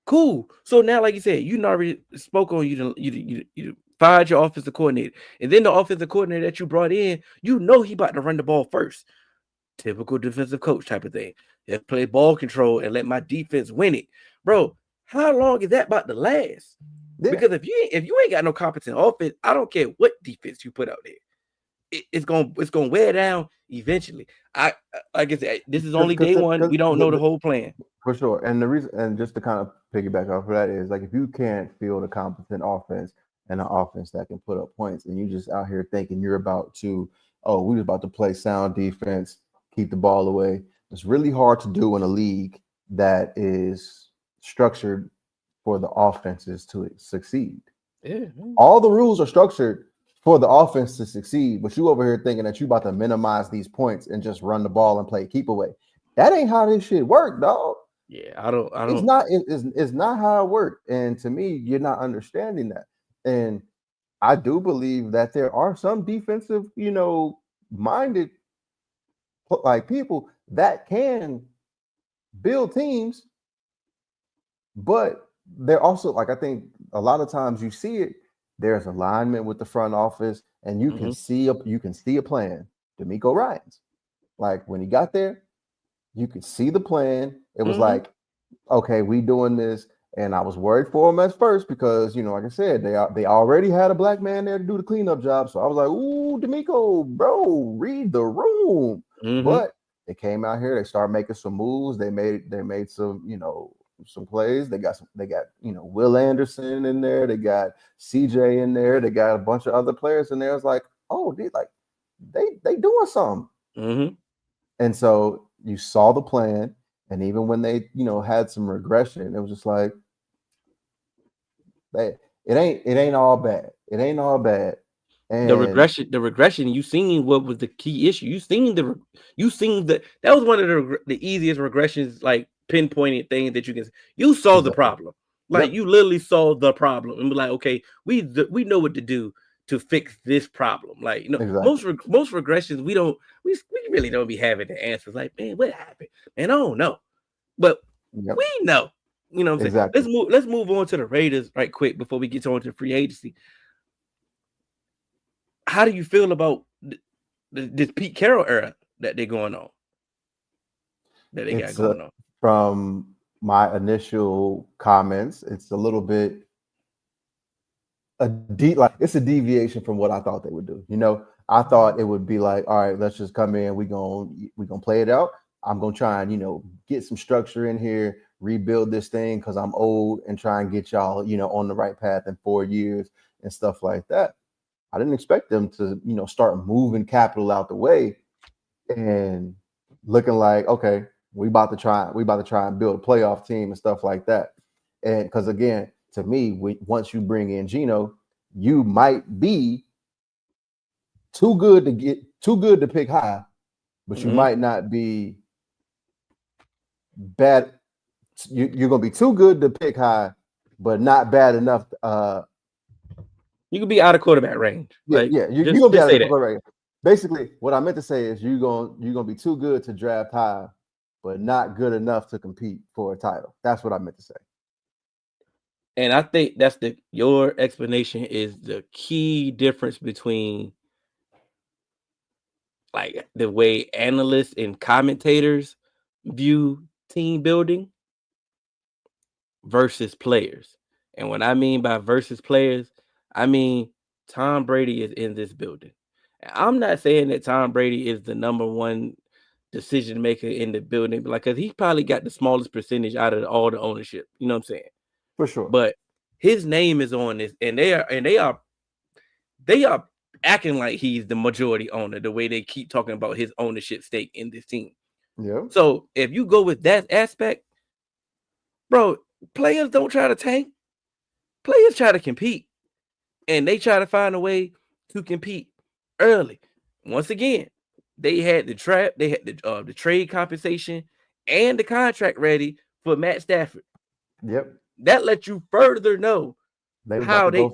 cool. So now, like you said, you already spoke on you fired your offensive coordinator, and then the offensive coordinator that you brought in, he about to run the ball first. Typical defensive coach type of thing. Let's play ball control and let my defense win it, bro. How long is that about to last? Yeah. Because if you ain't got no competent offense, I don't care what defense you put out there. It's gonna wear down eventually. Like I said, this is only day one. We don't know the whole plan. For sure. And the reason, and just to kind of piggyback off of that, is like if you can't field a competent offense and an offense that can put up points, and you just out here thinking you're about to, oh, we was about to play sound defense, keep the ball away. It's really hard to do in a league that is structured for the offenses to succeed. Yeah. All the rules are structured for the offense to succeed, but you over here thinking that you about to minimize these points and just run the ball and play keep away. That ain't how this shit work, dog. Yeah, I don't. It's not how it worked. And to me, you're not understanding that. And I do believe that there are some defensive, minded like people that can build teams, but they're also like, I think a lot of times you see it, there's alignment with the front office, and you can see a plan. D'Amico Ryans, like when he got there, you could see the plan. It was like, okay, we doing this. And I was worried for him at first because, like I said, they already had a black man there to do the cleanup job. So I was like, ooh, D'Amico, bro, read the room. But they came out here, they started making some moves. They made some, some plays. They got Will Anderson in there. They got CJ in there. They got a bunch of other players in there. It's like, oh, they doing something. And so you saw the plan. And even when they, had some regression, it was just like, it ain't all bad. It ain't all bad. And the regression. You seen what was the key issue. You seen that was one of the easiest regressions, like pinpointed things that you can. You saw the problem, like you literally saw the problem, and be like, okay, we know what to do to fix this problem. Like most regressions, we really don't be having the answers. Like, man, what happened? And I don't know. But we know, what I'm saying? Exactly. Let's move on to the Raiders right quick before we get on to free agency. How do you feel about this Pete Carroll era that they're going on? That they got going on? From my initial comments, it's a little bit it's a deviation from what I thought they would do. I thought it would be like, all right, let's just come in. We're gonna play it out. I'm gonna try and get some structure in here, rebuild this thing because I'm old, and try and get y'all on the right path in 4 years and stuff like that. I didn't expect them to start moving capital out the way and looking like, okay, we about to try and build a playoff team and stuff like that. And because again, to me, once you bring in Geno, you might be too good to pick high, but you might not be bad. You're gonna be too good to pick high, but not bad enough. You could be out of quarterback range. You're gonna be out of quarterback range. Basically, what I meant to say is you're gonna be too good to draft high, but not good enough to compete for a title. That's what I meant to say. And I think that's your explanation is the key difference between like the way analysts and commentators view team building versus players. And what I mean by versus players, I mean Tom Brady is in this building. I'm not saying that Tom Brady is the number one decision maker in the building, but because he probably got the smallest percentage out of all the ownership. You know what I'm saying? For sure. But his name is on this, and they are acting like he's the majority owner, the way they keep talking about his ownership stake in this team. Yeah. So if you go with that aspect, bro, players don't try to tank. Players try to compete, and they try to find a way to compete early. Once again, they had the trade compensation and the contract ready for Matt Stafford. Yep. That lets you further know how they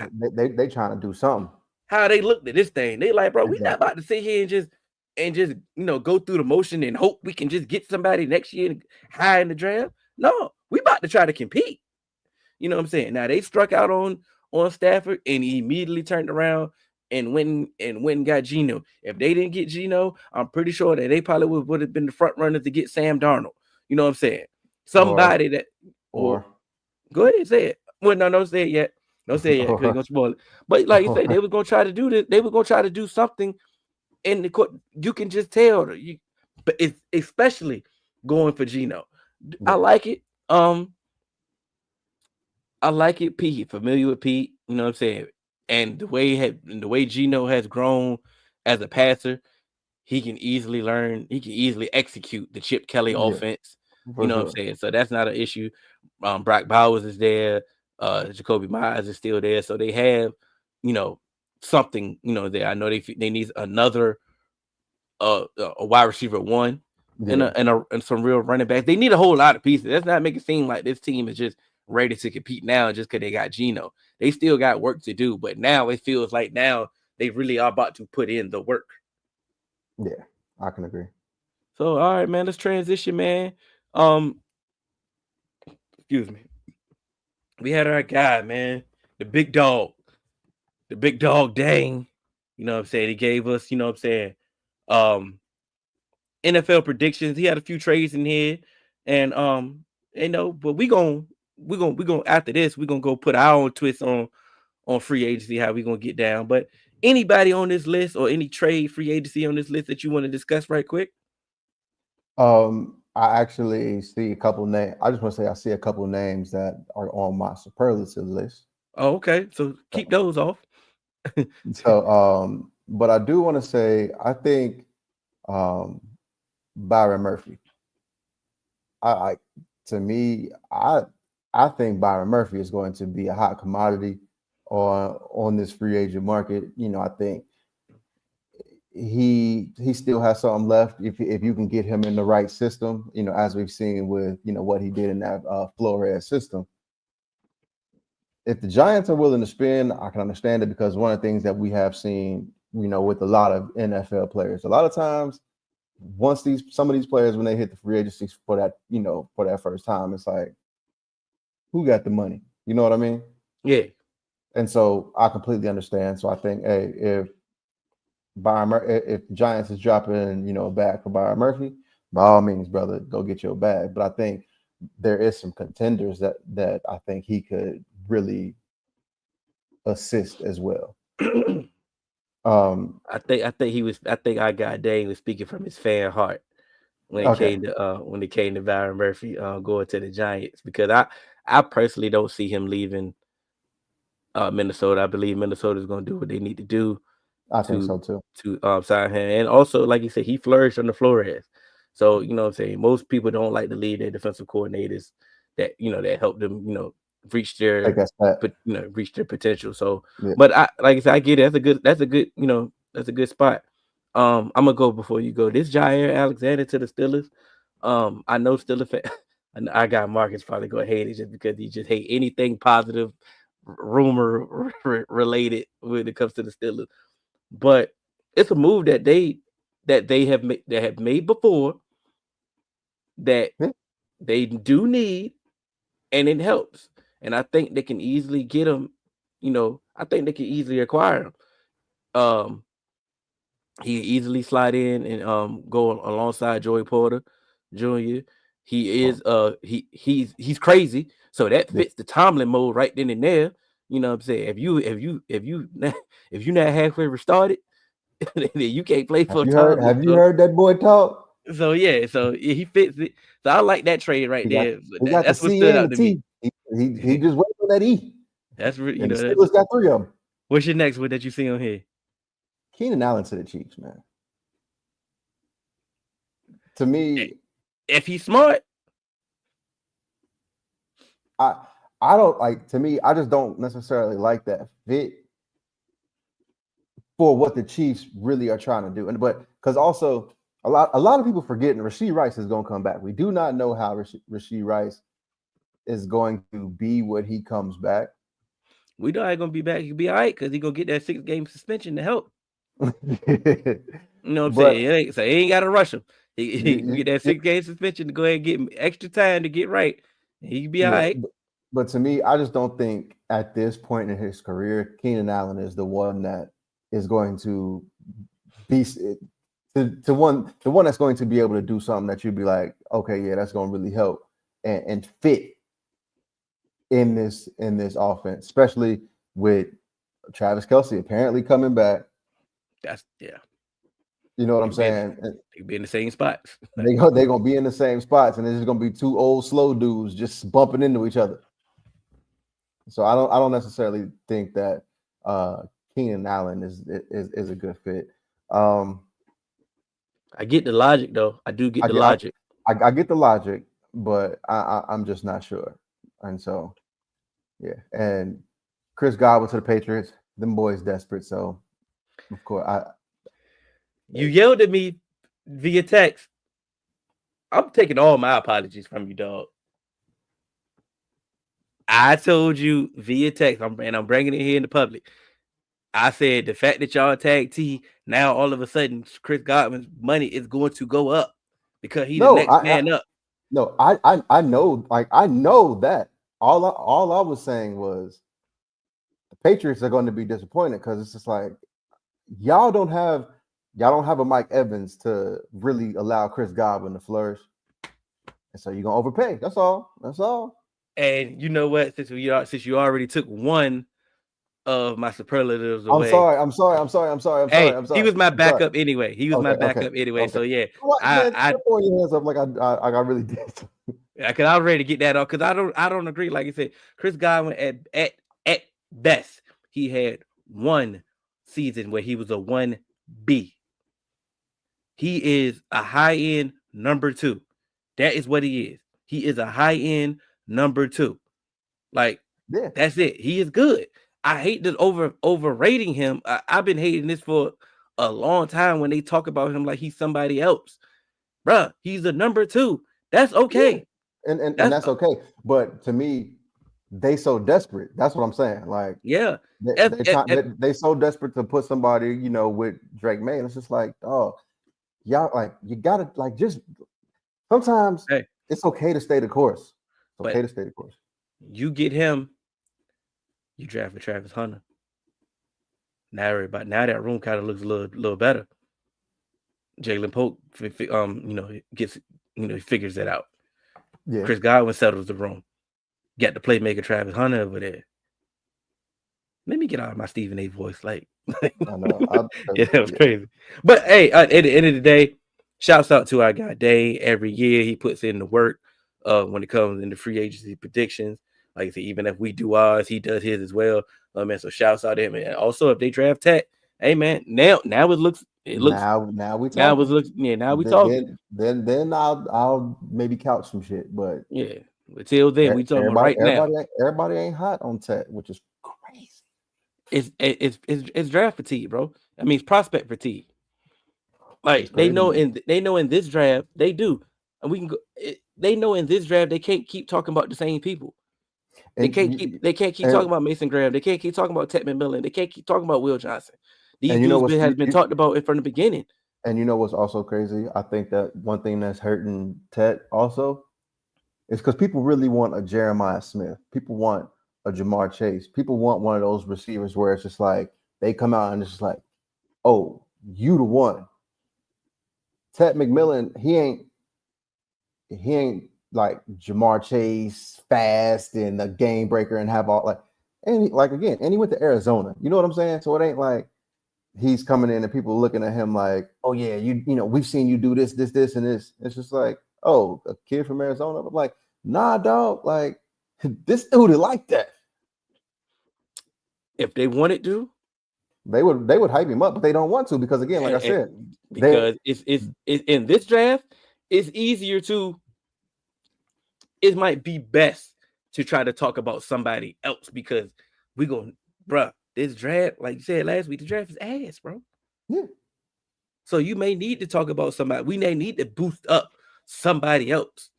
trying to do something. How they looked at this thing. They like, bro, we not about to sit here and just go through the motion and hope we can just get somebody next year high in the draft. No, we about to try to compete. You know what I'm saying? Now they struck out on Stafford and he immediately turned around and went and got Geno. If they didn't get Geno, I'm pretty sure that they probably would have been the front runners to get Sam Darnold. You know what I'm saying? Somebody go ahead, say it. Well, no, don't say it yet. Don't say it yet because you're gonna spoil it. But like you said, they were gonna try to do this. They were gonna try to do something in the court. You can just tell. But it's especially going for Geno. Yeah. I like it. I like it. Pete, familiar with Pete. You know what I'm saying? And the way Geno has grown as a passer, he can easily learn. He can easily execute the Chip Kelly offense. You know what I'm saying? So that's not an issue. Brock Bowers is there. Jacoby Myers is still there. So they have, something, there. I know they need another a wide receiver one and some real running backs. They need a whole lot of pieces. Let's not make it seem like this team is just ready to compete now just because they got Geno. They still got work to do, but now it feels like now they really are about to put in the work. Yeah, I can agree. So, all right, man, let's transition, man. Excuse me. We had our guy, man, the big dog, Dang. You know what I'm saying? He gave us, NFL predictions. He had a few trades in here, and but we gonna after this, we're gonna go put our own twist on free agency, how we gonna get down. But anybody on this list or any trade free agency on this list that you want to discuss right quick? I actually see a couple names. I just want to say I see a couple names that are on my superlative list. Oh, okay. So keep those off. So, but I do want to say I think Byron Murphy. I think Byron Murphy is going to be a hot commodity on this free agent market. I think he still has something left if you can get him in the right system, as we've seen with what he did in that Flores system. If the Giants are willing to spend, I can understand it, because one of the things that we have seen, with a lot of NFL players, a lot of times once some of these players, when they hit the free agency for that first time, it's like, who got the money? You know what I mean? Yeah. And so I completely understand. So I think, hey, if the Giants is dropping, a bag for Byron Murphy, by all means, brother, go get your bag. But I think there is some contenders that I think he could really assist as well. I think our guy Dane was speaking from his fan heart when it came to Byron Murphy going to the Giants, because I personally don't see him leaving Minnesota. I believe Minnesota is going to do what they need to do. I think so too. To sign him, and also, like you said, he flourished on the Flores. So you know what I'm saying, most people don't like to leave their defensive coordinators that that help them reach their reach their potential. So, but like I said, I get it. That's a good spot. I'm gonna go before you go. This Jair Alexander to the Steelers. I know Steelers fan. I got Marcus probably gonna hate it just because he just hate anything positive, rumor related when it comes to the Steelers. But it's a move that they have made before, that they do need, and it helps. And I think they can easily get them. I think they can easily acquire him. He easily slide in and go alongside Joey Porter Jr. He is he's crazy, so that fits the Tomlin mode right then and there. You know what I'm saying? If you not halfway restarted, then you can't play for Tomlin. Have you heard that boy talk? So yeah, so he fits it. So I like that trade right there. That's what the stood out to me. He just waited on that E. That's really the Steelers got 3 of them. What's your next one that you see on here? Keenan Allen to the Chiefs, man. To me, if he's smart, I don't like. To me, I just don't necessarily like that fit for what the Chiefs really are trying to do. But because also a lot of people forgetting Rashee Rice is going to come back. We do not know how Rashee Rice is going to be when he comes back. We know he's going to be back. He'll be all right because he's going to get that 6-game suspension to help. You know what I'm saying? So he ain't got to rush him. He get that 6-game suspension to go ahead and get him extra time to get right. He can be all right. But to me, I just don't think at this point in his career, Keenan Allen is the one that is going to be the one that's going to be able to do something that you'd be like, okay, yeah, that's going to really help and fit in this offense, especially with Travis Kelce apparently coming back. You know what I'm saying? They be in the same spots. They're gonna be in the same spots, and it's just gonna be 2 old slow dudes just bumping into each other. So I don't necessarily think that Keenan Allen is a good fit. I get the logic, though. I do get the logic. I get the logic, but I'm just not sure. And so, yeah. And Chris Godwin to the Patriots. Them boys desperate. So, of course, you yelled at me via text. I'm taking all my apologies from you, dog. I told you via text, I'm bringing it here in the public. I said the fact that y'all tag T, now all of a sudden Chris Godwin's money is going to go up because he's the next man up. No, I know, like I know that. All I was saying was the Patriots are going to be disappointed because it's just like y'all don't have a Mike Evans to really allow Chris Godwin to flourish. And so you're gonna overpay. That's all. That's all. And you know what? Since you already took one of my superlatives away. I'm sorry. He was my backup anyway. So yeah, I throw your hands up like I really did. Yeah, because I was ready to get that off. Because I don't agree. Like you said, Chris Godwin at best he had one season where he was a 1B. He is a high end number 2. That is what he is. He is a high end number 2. Like, yeah, that's it. He is good. I hate this overrating him. I've been hating this for a long time when they talk about him like he's somebody else. Bruh, he's a number 2. That's okay. Yeah. And that's okay. But to me, they so desperate. That's what I'm saying. Like, yeah, they so desperate to put somebody, with Drake May. And it's just like, oh, y'all, like, you gotta, like, just sometimes it's okay to stay the course. It's okay to stay the course. You get him, you draft for Travis Hunter. Now that room kind of looks a little better. Jalen Pope, he figures that out. Yeah. Chris Godwin settles the room. Got the playmaker Travis Hunter over there. Let me get out of my Stephen A voice, like. I know. Yeah, that was crazy. But hey, at the end of the day, shouts out to our guy Day. Every year he puts in the work when it comes into free agency predictions. Like I said, even if we do ours, he does his as well. Man, so shouts out to him. And also, if they draft Tech, hey man, now we talk. Then I'll maybe couch some shit, but yeah. Until then, we talking about right now. Everybody ain't hot on Tech, which is crazy. It's draft fatigue, bro. I mean, it's prospect fatigue. Like they know in this draft they do, and we can go. They know in this draft they can't keep talking about the same people. They can't keep talking about Mason Graham. They can't keep talking about Ted McMillan. They can't keep talking about Will Johnson. These dudes has been talked about from the beginning. And you know what's also crazy? I think that one thing that's hurting Ted also is because people really want a Jeremiah Smith. People want a Jamar Chase. People want one of those receivers where it's just like they come out and it's just like, oh, you the one. Ted McMillan, he ain't like Jamar Chase, fast and a game breaker and have all like, and he went to Arizona. You know what I'm saying? So it ain't like he's coming in and people looking at him like, oh yeah, you know, we've seen you do this, and this. It's just like, oh, a kid from Arizona. I'm like, nah, dog, like this dude is like that. If they wanted to, they would hype him up, but they don't want to because again, like I said, because it's in this draft, it's easier to. It might be best to try to talk about somebody else because we go, bruh, this draft, like you said last week, the draft is ass, bro. Yeah. So you may need to talk about somebody. We may need to boost up somebody else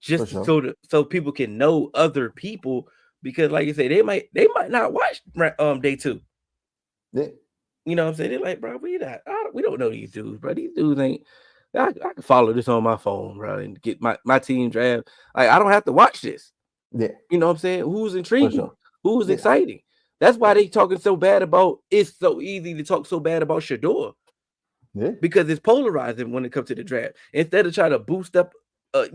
just so people can know other people because, like you said, they might not watch day 2. Yeah. You know what I'm saying? They're like, bro, we don't know these dudes, bro. These dudes ain't. I can follow this on my phone, bro, and get my team draft. Like, I don't have to watch this. Yeah. You know what I'm saying? Who's intriguing? Who's exciting? That's why they talking so bad about. It's so easy to talk so bad about Shador. Yeah. Because it's polarizing when it comes to the draft. Instead of trying to boost up, a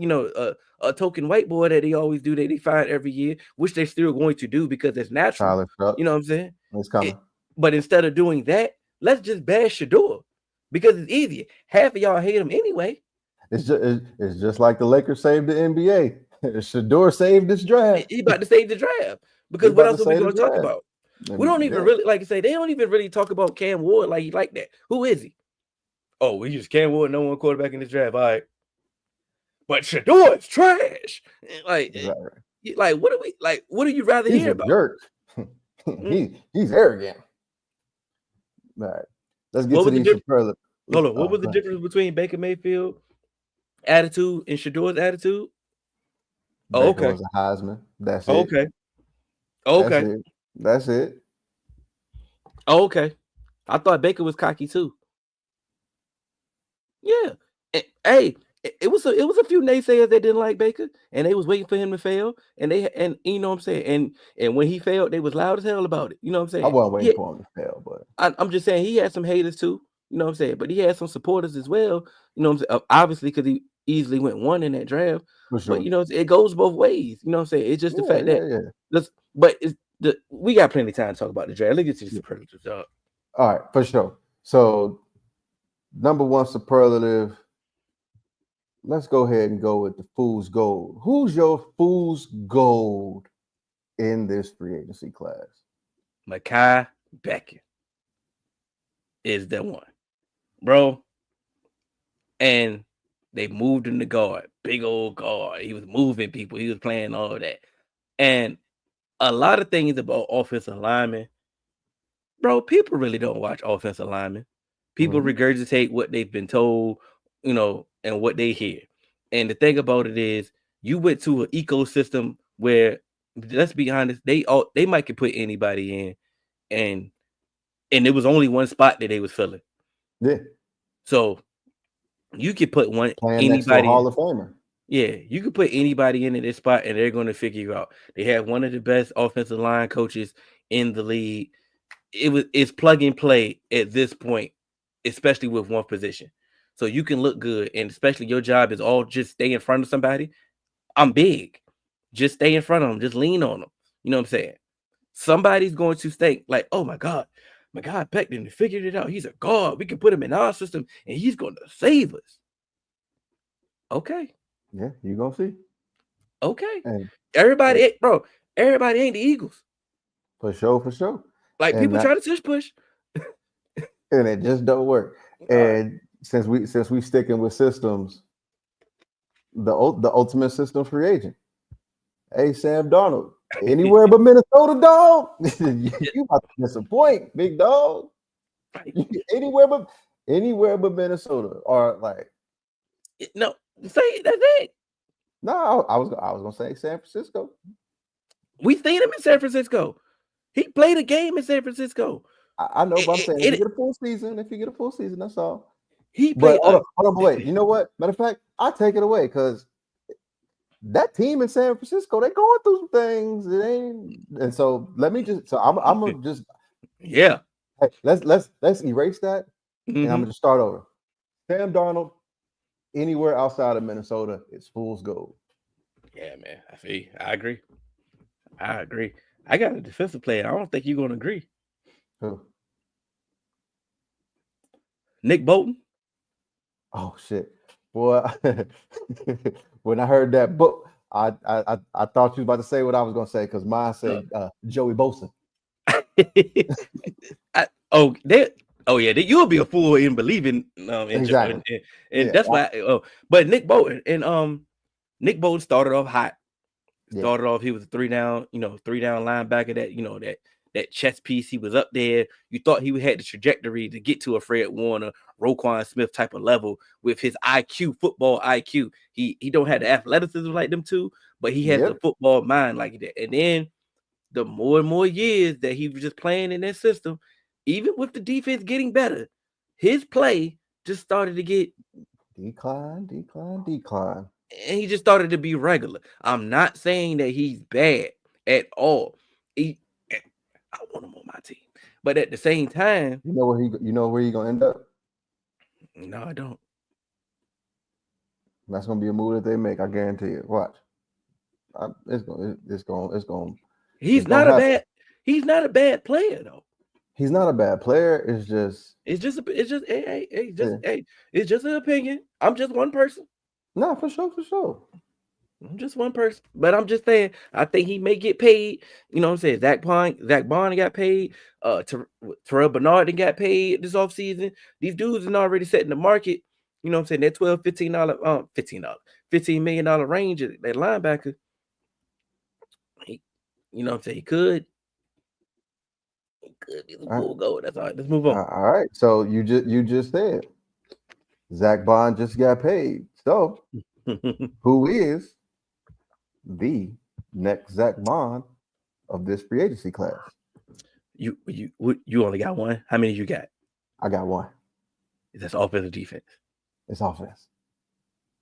token whiteboard that they always do, that they find every year, which they're still going to do because it's natural. You know what I'm saying? It's coming. But instead of doing that, let's just bash Shador. Because it's easier. Half of y'all hate him anyway. It's just like the Lakers saved the NBA. Shador saved this draft. He about to save the draft. Because what else are we going to talk about? We don't even really, like I say, they don't even really talk about Cam Ward like that. Who is he? Oh, we just can't want no one quarterback in this draft. All right. But Shador is trash. Like, exactly. Like, what do you rather he's hear a about? Jerk. He's arrogant. All right. Let's get to these superlatives. Hold on. What was the difference between Baker Mayfield's attitude and Shador's attitude? Baker was a Heisman. That's it. Okay. That's it. Okay. I thought Baker was cocky too. Yeah. Hey, it was a few naysayers that didn't like Baker, and they was waiting for him to fail. And you know what I'm saying. And when he failed, they was loud as hell about it. You know what I'm saying. I wasn't waiting for him to fail, but I'm just saying he had some haters too. You know what I'm saying. But he had some supporters as well. You know what I'm saying. Obviously, because he easily went 1 in that draft. For sure. But you know, it goes both ways. You know what I'm saying. It's just the fact that we got plenty of time to talk about the draft. Let's get to the superlatives, dog. All right, for sure. So, number 1 superlative. Let's go ahead and go with the fool's gold. Who's your fool's gold in this free agency class? Mekhi Becton is that one, bro. And they moved him to guard, big old guard. He was moving people. He was playing all that. And a lot of things about offensive linemen, bro, people really don't watch offensive linemen. People regurgitate what they've been told, you know, and what they hear. And the thing about it is, you went to an ecosystem where, let's be honest, they might could put anybody in, and there was only one spot that they was filling. Yeah. So you could put anybody next to a Hall of Famer. Yeah, you could put anybody in this spot, and they're going to figure you out. They have one of the best offensive line coaches in the league. It's plug and play at this point, especially with one position. So you can look good, and especially your job is all just stay in front of somebody. I'm big. Just stay in front of them. Just lean on them. You know what I'm saying? Somebody's going to think like, oh my God, Becton figured it out. He's a guard. We can put him in our system, and he's going to save us. Okay. Yeah, you're going to see. Okay. And everybody ain't the Eagles. For sure. Like, and people try to tush push. And it just don't work. And since we sticking with systems, the ultimate system free agent. Hey, Sam Darnold, anywhere but Minnesota, dog. You about to disappoint, big dog. Anywhere but Minnesota, or like no, say that's it. No, I was gonna say San Francisco. We seen him in San Francisco. He played a game in San Francisco. I know, but I'm saying if you get a full season, that's all. He played. Hold on, wait. You know what? Matter of fact, I take it away because that team in San Francisco, they going through some things. It ain't, and so let me just. So I'm gonna just. Yeah. Hey, let's erase that, and I'm gonna just start over. Sam Darnold, anywhere outside of Minnesota, it's fool's gold. Yeah, man. I agree. I got a defensive player. I don't think you're gonna agree. Who? Nick Bolton. Oh shit, boy! When I heard that book, I thought you was about to say what I was gonna say because mine said Joey Bosa. You'll be a fool in believing exactly. And that's why. But Nick Bolton Nick Bolton started off hot. Started off, he was a 3-down linebacker that chess piece. He was up there. You thought he had the trajectory to get to a Fred Warner, Roquan Smith type of level with his IQ, football IQ. He don't have the athleticism like them two, but he has the football mind like that. And then the more and more years that he was just playing in that system, even with the defense getting better, his play just started to get decline. And he just started to be regular. I'm not saying that he's bad at all. I want him on my team, but at the same time, you know where he gonna end up. No, I don't. That's gonna be a move that they make. I guarantee it. Watch. It's going. He's not a bad player though. He's not a bad player. It's just an opinion. I'm just one person. No, for sure. Just one person. But I'm just saying, I think he may get paid. You know what I'm saying? Zach Bond got paid. Terrell Bernard got paid this offseason. These dudes are already setting the market. You know what I'm saying? That $12, $15 million range, that linebacker. You know what I'm saying? He could be the bull goal. That's all right. Let's move on. All right. So you just said Zach Bond just got paid. So who is the next Zach Bond of this free agency class? You only got one. How many you got? I got one. That's offense or defense? It's offense.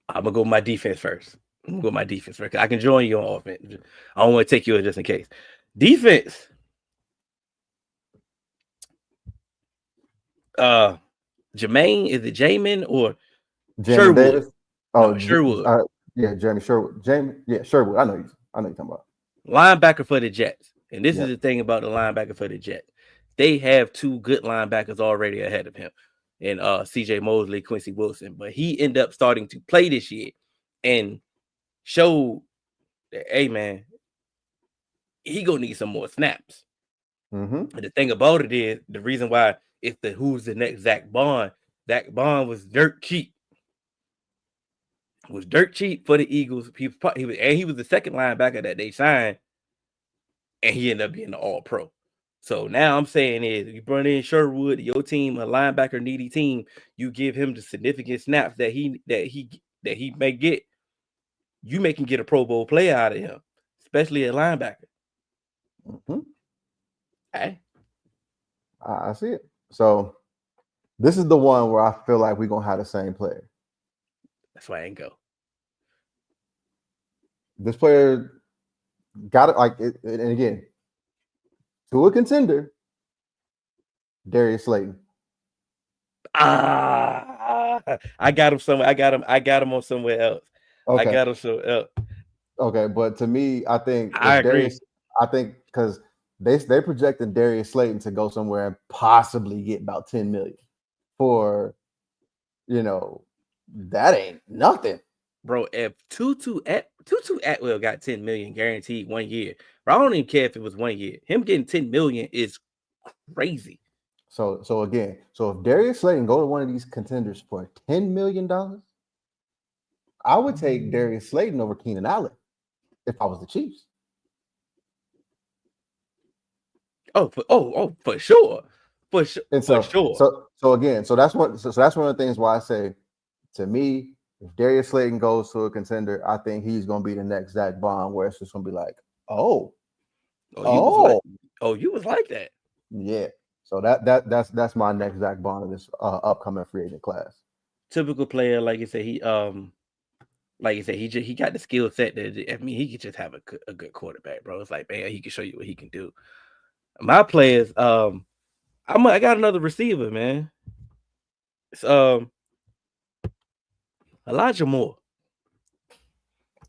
I'm gonna go my defense first. I can join you on offense. I don't want to take you just in case. Defense. Jermaine, is it Jamin or Jeremy Davis? Oh, no, Sherwood. Jeremy Sherwood. Sherwood. I know you're talking about. Linebacker for the Jets. And this is the thing about the linebacker for the Jets. They have two good linebackers already ahead of him. And CJ Mosley, Quincy Wilson. But he ended up starting to play this year and showed that, hey, man, he gonna need some more snaps. Mm-hmm. And the thing about it is, the reason why it's who's the next Zach Bond was dirt cheap. Was dirt cheap for the Eagles. He was the second linebacker that they signed, and he ended up being an All-Pro. So now I'm saying is, you bring in Sherwood, your team, a linebacker needy team, you give him the significant snaps that he may get. You can get a Pro Bowl player out of him, especially a linebacker. Mm-hmm. Okay. I see it. So this is the one where I feel like we're gonna have the same player. That's why I ain't go. This player got it like it, and again, to a contender, Darius Slayton. I got him somewhere. I got him on somewhere else. Okay. I got him somewhere else. Okay, but to me, I think I agree. I think because they projected Darius Slayton to go somewhere and possibly get about 10 million for, that ain't nothing. Bro, if Tutu Atwell got 10 million guaranteed 1 year, bro, I don't even care if it was 1 year. Him getting 10 million is crazy. So if Darius Slayton go to one of these contenders for $10 million, I would take Darius Slayton over Keenan Allen if I was the Chiefs. For sure. For sure. So that's one of the things why I say, to me, if Darius Slayton goes to a contender, I think he's gonna be the next Zach Bond, where it's just gonna be like, you was like that. Yeah. So that's my next Zach Bond of this upcoming free agent class. Typical player, like you said, he got the skill set that he could just have a good quarterback, bro. It's like, man, he can show you what he can do. My players, I got another receiver, man. It's Elijah Moore.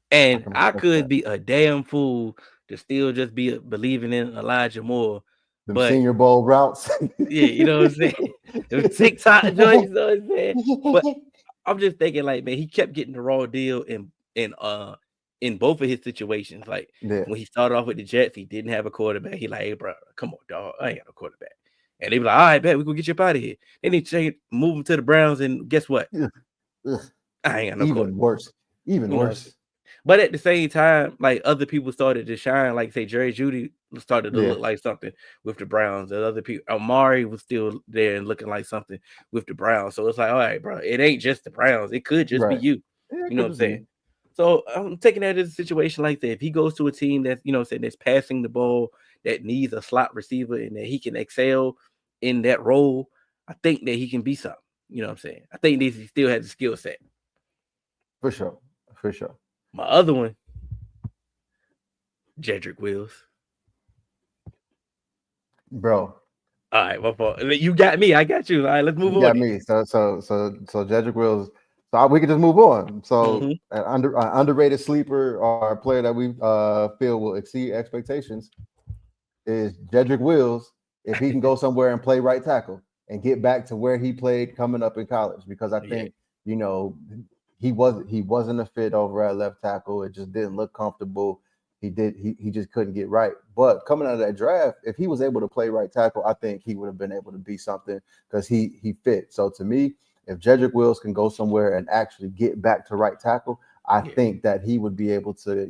And I could be a damn fool to still just be believing in Elijah Moore. Them Senior Bowl routes. Yeah, you know what I'm saying? Them TikTok joints, you know what I'm saying? But I'm just thinking, like, man, he kept getting the raw deal in both of his situations. Like, when he started off with the Jets, he didn't have a quarterback. He like, hey, bro, come on, dog. I ain't got no quarterback. And they be like, all right, bet, we gonna get you up out of here. Then he move him to the Browns, and guess what? I ain't got no quarterback. Even worse. But at the same time, like, other people started to shine. Like, say, Jerry Jeudy started to look like something with the Browns. And other people, Amari was still there and looking like something with the Browns. So it's like, all right, bro, it ain't just the Browns. It could just be you. You know what I'm saying? So I'm taking that as a situation like that. If he goes to a team that's, that's passing the ball, that needs a slot receiver, and that he can excel in that role, I think that he can be something. You know what I'm saying? I think he still has the skill set. For sure. My other one, Jedrick Wills. Bro. All right, my fault. You got me. I got you. All right, let's move on. You got me. So Jedrick Wills. So we can just move on. So an underrated sleeper or a player that we feel will exceed expectations is Jedrick Wills, if he can go somewhere and play right tackle and get back to where he played coming up in college. Because I think, he wasn't a fit over at left tackle. It just didn't look comfortable. He just couldn't get right. But coming out of that draft, if he was able to play right tackle, I think he would have been able to be something because he fit. So to me, if Jedrick Wills can go somewhere and actually get back to right tackle, I think that he would be able to,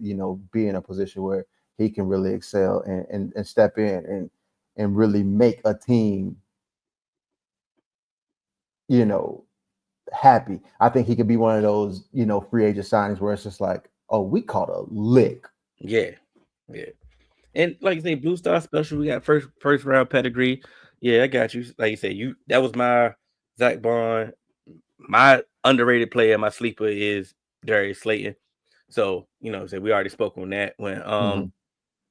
be in a position where he can really excel and step in and really make a team, happy. I think he could be one of those, free agent signings where it's just like, oh, we caught a lick. Yeah. And like you say, Blue Star Special, we got first round pedigree. Yeah, I got you. Like you said, that was my Zach Bond. My underrated player, my sleeper is Darius Slayton. So, we already spoke on that when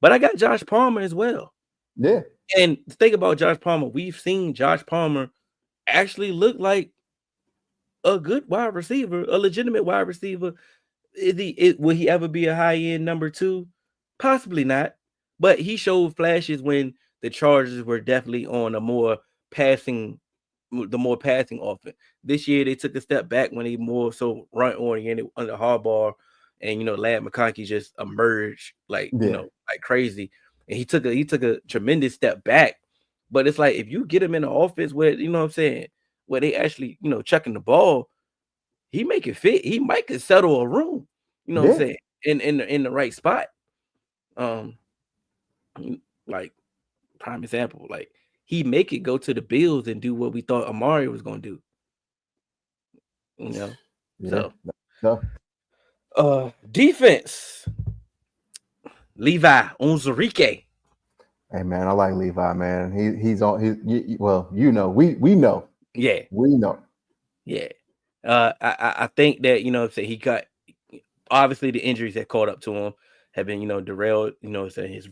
but I got Josh Palmer as well. Yeah. And the thing about Josh Palmer, we've seen Josh Palmer actually look like a good wide receiver, a legitimate wide receiver. Will he ever be a high-end number 2? Possibly not. But he showed flashes when the Chargers were definitely on the more passing offense. This year they took a step back when they more so run oriented under Harbaugh, and Lad McConkey just emerged like crazy, and he took a tremendous step back. But it's like if you get him in an offense where where they actually checking the ball, he make it fit. He might could settle a room, what I'm saying, in the right spot. Like prime example, like he make it go to the Bills and do what we thought Amari was gonna do. Defense. Levi Onwuzurike. Hey man, I like Levi, man. He's on. We know. Yeah, we know. Yeah, I think that he got, obviously the injuries that caught up to him have been derailed. His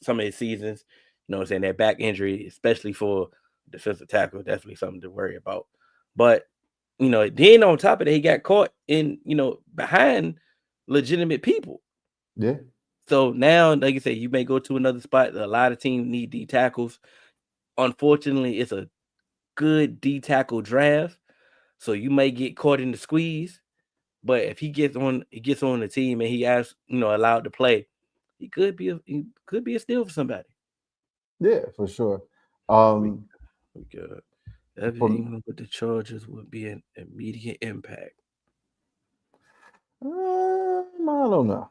some of his seasons. That back injury, especially for defensive tackle, definitely something to worry about. But then on top of that, he got caught in behind legitimate people. Yeah. So now, like you say, you may go to another spot. A lot of teams need D tackles. Unfortunately, it's a good D tackle draft, so you may get caught in the squeeze. But if he gets on the team and he has allowed to play, he could be a steal for somebody. Yeah, for sure. Evan Ingram with the Chargers would be an immediate impact. I don't know.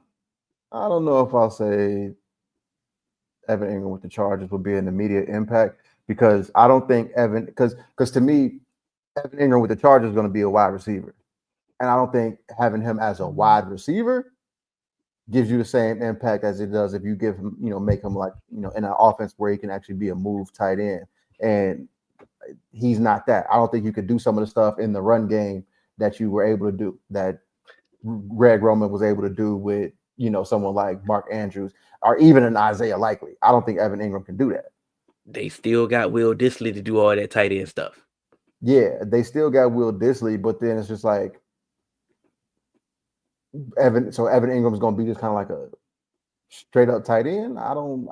I don't know if I'll say Evan Ingram with the Chargers would be an immediate impact, because I don't think because to me, Evan Ingram with the Chargers is going to be a wide receiver. And I don't think having him as a wide receiver gives you the same impact as it does if you give him, make him like, in an offense where he can actually be a move tight end. And he's not that. I don't think you could do some of the stuff in the run game that you were able to do, that Greg Roman was able to do with, someone like Mark Andrews or even an Isaiah Likely. I don't think Evan Ingram can do that. They still got Will Dissly to do all that tight end stuff. Yeah, they still got Will Dissly, but then it's just like Evan Ingram's going to be just kind of like a straight up tight end. I'm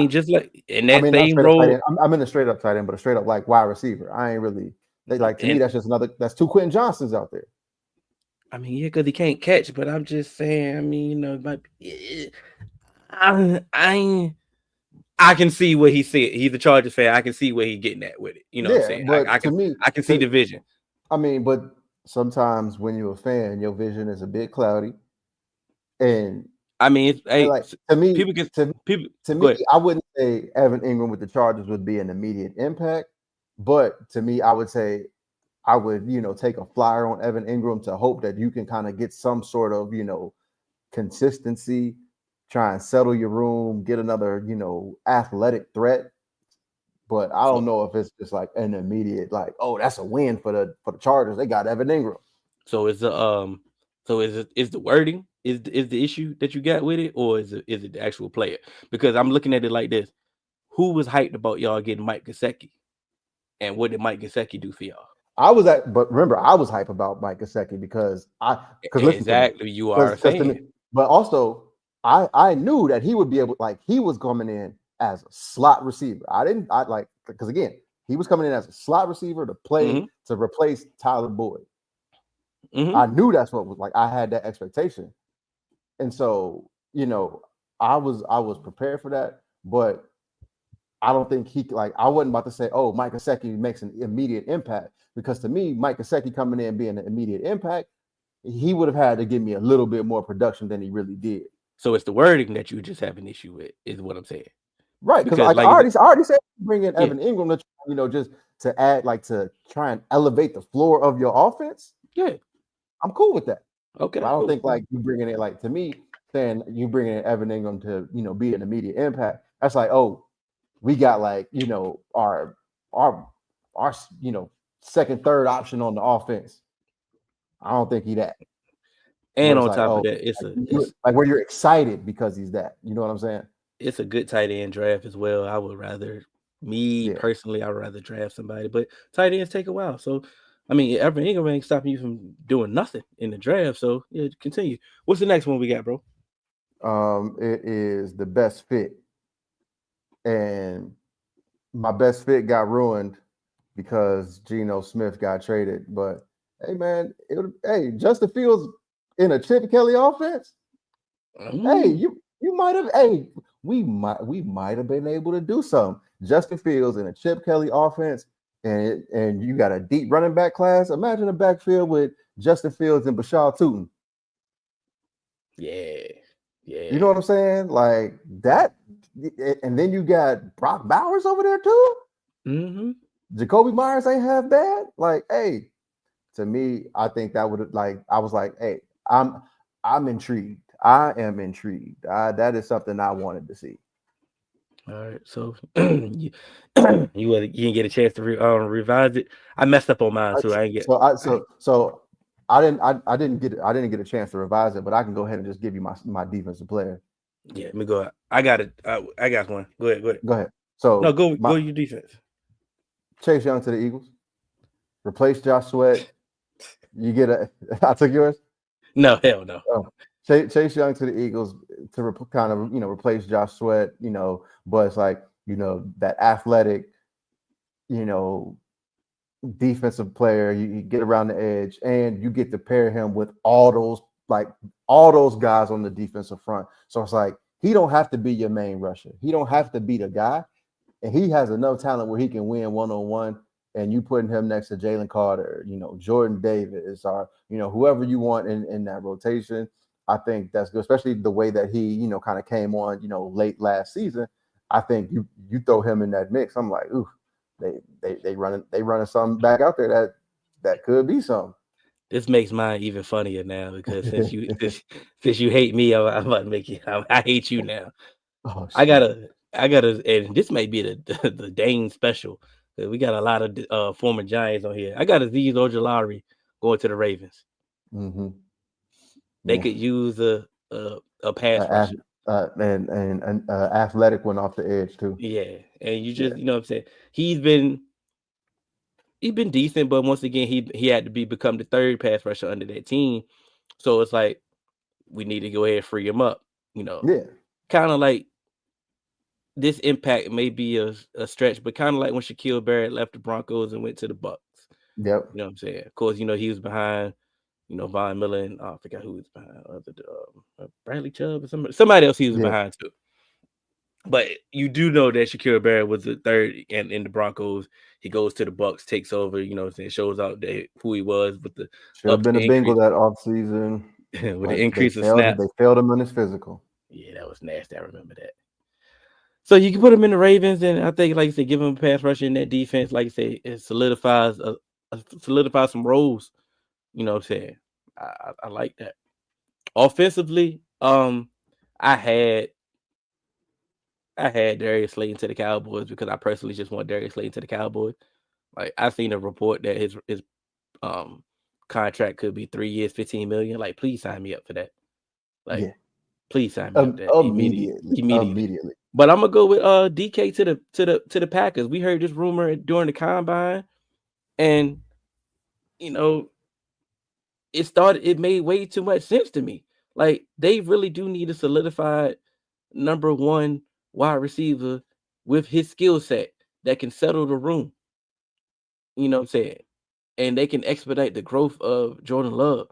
just like in that same role. I'm in a straight up tight end, but a straight up like wide receiver. I ain't really to me that's just that's two Quentin Johnsons out there. I mean, yeah, because he can't catch, but I'm just saying. I mean, it might be, I can see what he said. He's a Chargers fan. I can see where he's getting at with it. What I'm saying? I can see the vision. I mean, but sometimes when you're a fan, your vision is a bit cloudy. And I mean, to me, I wouldn't say Evan Ingram with the Chargers would be an immediate impact, but to me, I would say I would, take a flyer on Evan Ingram to hope that you can kind of get some sort of, consistency, try and settle your room, get another, athletic threat. But I don't know if it's just like an immediate, like, oh, that's a win for the Chargers. They got Evan Ingram. So is the wording is the issue that you got with it, or is it the actual player? Because I'm looking at it like this: who was hyped about y'all getting Mike Gesicki, and what did Mike Gesicki do for y'all? But remember, I was hyped about Mike Gesicki because you are a fan. But also, I knew that he would be able, like, he was coming in as a slot receiver. Because again, he was coming in as a slot receiver to play to replace Tyler Boyd. I knew that's what was like. I had that expectation, and so I was prepared for that, but I don't think I wasn't about to say, oh, Mike Gesicki makes an immediate impact, because to me, Mike Gesicki coming in being an immediate impact, he would have had to give me a little bit more production than he really did. So it's the wording that you just have an issue with, is what I'm saying. Right, because like I already said, bring in Evan Ingram to just to add, like, to try and elevate the floor of your offense. Yeah, I'm cool with that. Okay, but I don't think like you bringing it, like, to me, saying you bringing in Evan Ingram to be an immediate impact. That's like, oh, we got like our second, third option on the offense. I don't think he that. And on top of that, it's like where you're excited because he's that. You know what I'm saying? It's a good tight end draft as well. I would rather, personally, I would rather draft somebody, but tight ends take a while. So, I mean, Evan Ingram ain't stopping you from doing nothing in the draft. So, yeah, continue. What's the next one we got, bro? It is the best fit, and my best fit got ruined because Geno Smith got traded. But hey, man, Justin Fields in a Chip Kelly offense. Hey, you might have. Hey, we might have been able to do something. Justin Fields in a Chip Kelly offense, and you got a deep running back class. Imagine a backfield with Justin Fields and Bashar Tootin. Yeah. You know what I'm saying? Like that, and then you got Brock Bowers over there too. Jacoby Myers ain't half bad. Like, hey, to me, I think that would I was like, hey, I'm intrigued. I am intrigued. That is something I wanted to see. All right, so you didn't get a chance to revise it. I messed up on mine too. I didn't get. I didn't get a chance to revise it, but I can go ahead and just give you my defensive player. Yeah, let me go. I got it. I got one. Go ahead. So no, go your defense. Chase Young to the Eagles. Replace Josh Sweat. You get I took yours. No, hell no. Oh, Chase Young to the Eagles to kind of replace Josh Sweat. But it's like that athletic, defensive player. You get around the edge, and you get to pair him with all those guys on the defensive front. So it's like he don't have to be your main rusher. He don't have to be the guy, and he has enough talent where he can win one-on-one. And you putting him next to Jalen Carter, Jordan Davis, or whoever you want in that rotation. I think that's good, especially the way that he kind of came on late last season. I think you throw him in that mix. I'm like, ooh. They running something back out there that could be something. This makes mine even funnier now, because since you hate me, I'm about to make you. I hate you now. Oh, I gotta, and this may be the Dane special. We got a lot of former Giants on here. I got Azeez Ojulari going to the Ravens. They could use a pass rusher. And an athletic one off the edge too. Yeah, and you just what I'm saying, he's been decent, but once again he had to become the third pass rusher under that team. So it's like we need to go ahead and free him up. Kind of like this impact may be a stretch, but kind of like when Shaquille Barrett left the Broncos and went to the Bucks. Yep. You know what I'm saying? Of course, he was behind. Von Miller, and I forgot who was behind. Bradley Chubb or somebody else he was behind too. But you do know that Shaquille Barrett was the third in the Broncos. He goes to the Bucks, takes over, shows out who he was with the. Should have been a Bengal that offseason. With the increase of snaps. They failed him in his physical. Yeah, that was nasty. I remember that. So you can put him in the Ravens, and I think, like you said, give him a pass rusher in that defense. Like you say, it solidifies some roles. You know what I'm saying? I like that. Offensively, I had Darius Slayton to the Cowboys because I personally just want Darius Slayton to the Cowboys. Like, I seen a report that his contract could be 3 years, $15 million. Like, please sign me up for that. Like, please sign me up for that immediately. But I'm gonna go with DK to the Packers. We heard this rumor during the combine, and it made way too much sense to me. Like, they really do need a solidified number one wide receiver with his skill set that can settle the room. You know what I'm saying? and they can expedite the growth of Jordan Love.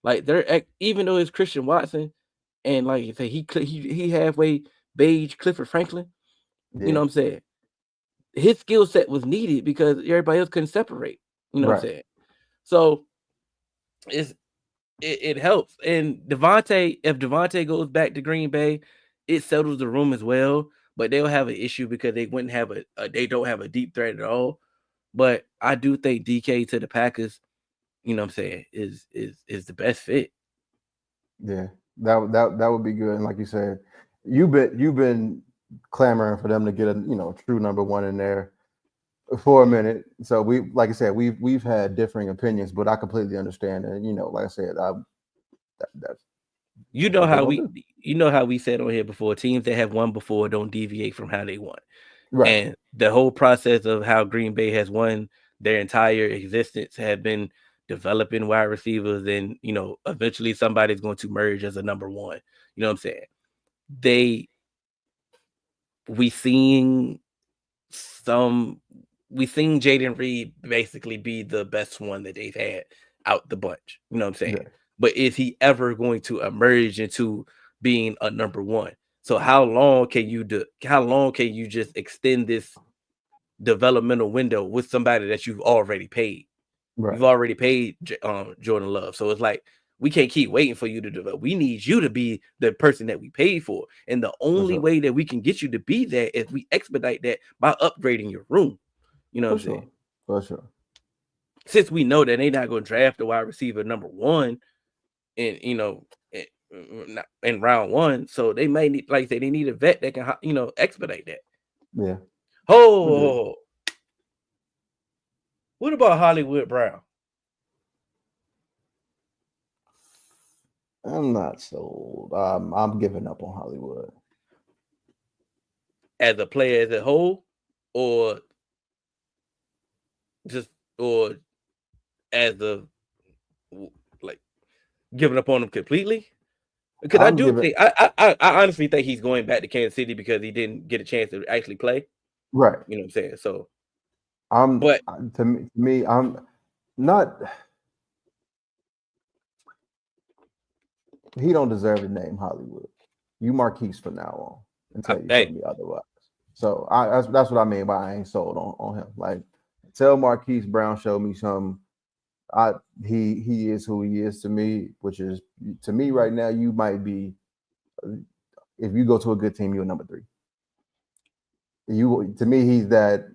Like they're even though it's Christian Watson, and like you say, he halfway beige Clifford Franklin. You know what I'm saying? His skill set was needed because everybody else couldn't separate. You know what I'm saying? So it helps. And if Devontae goes back to Green Bay, it settles the room as well. But they'll have an issue because they wouldn't have they don't have a deep threat at all. But I do think DK to the Packers, you know what I'm saying, is the best fit. Yeah, that would be good. And like you said, you've been clamoring for them to get a true number one in there for a minute. So like I said, we've had differing opinions, but I completely understand. And like I said, that's you know how we said on here before, teams that have won before don't deviate from how they won. Right. And the whole process of how Green Bay has won their entire existence had been developing wide receivers, and eventually somebody's going to merge as a number one. You know what I'm saying? We seen Jaden Reed basically be the best one that they've had out the bunch. You know what I'm saying? Yeah. But is he ever going to emerge into being a number one? So how long can you just extend this developmental window with somebody that you've already paid? Right. You've already paid Jordan Love. So it's like, we can't keep waiting for you to develop. We need you to be the person that we paid for. And the only way that we can get you to be that is we expedite that by upgrading your room. You know what I'm saying? For sure. Since we know that they're not going to draft a wide receiver number one in round one, so they may need, like I say, they need a vet that can expedite that. Yeah. Oh, what about Hollywood Brown? I'm not sold. I'm giving up on Hollywood. As a player as a whole, or as a giving up on him completely? Because I honestly think he's going back to Kansas City because he didn't get a chance to actually play. Right. You know what I'm saying? So to me, I'm not. He don't deserve the name Hollywood. You Marquise from now on until you tell me otherwise. So that's what I mean by I ain't sold on him. Like, tell Marquise Brown show me some. He is who he is to me, which is to me right now. You might be, if you go to a good team, you're number 3. To me, he's that.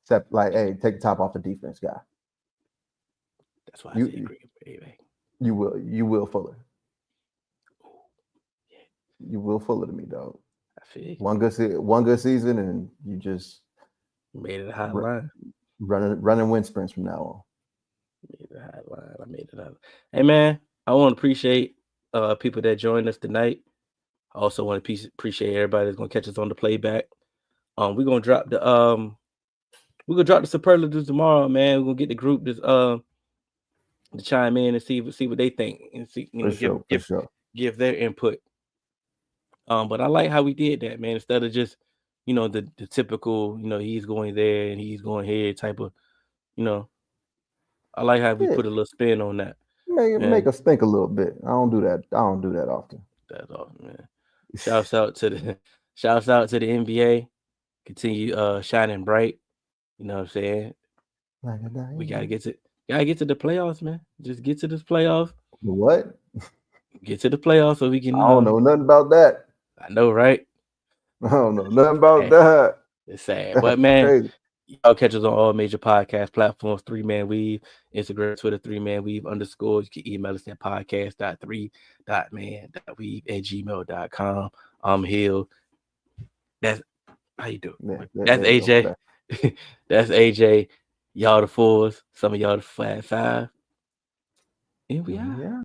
Except like, hey, take the top off the defense guy. That's why I say Green Bay. You will Fuller. You will Fuller to me, dog. I feel one good season, and you just made it a high line. Running wind sprints from now on. Made it a high line. I made it up. Hey man, I want to appreciate people that joined us tonight. I also want to appreciate everybody that's gonna catch us on the playback. We're gonna drop the superlatives tomorrow, man. We're gonna get the group to chime in and see what they think and see give their input. But I like how we did that, man. Instead of just the typical he's going there and he's going here type of I like how we put a little spin on that. Make us think a little bit. I don't do that often. That's awesome, man. Shouts out to the NBA. Continue shining bright. You know what I'm saying? We gotta get to the playoffs, man. Just get to this playoffs. What? Get to the playoffs so we can. I don't know nothing about that. I know, right? I don't know nothing about that. It's sad, but man, y'all catch us on all major podcast platforms. 3Man Weave, Instagram, Twitter, 3Man Weave _ You can email us at podcast.3.man.weave@gmail.com. I'm Hill. That's how you do. That's AJ. That's AJ. Y'all the 4s. Some of y'all the 5. And we are.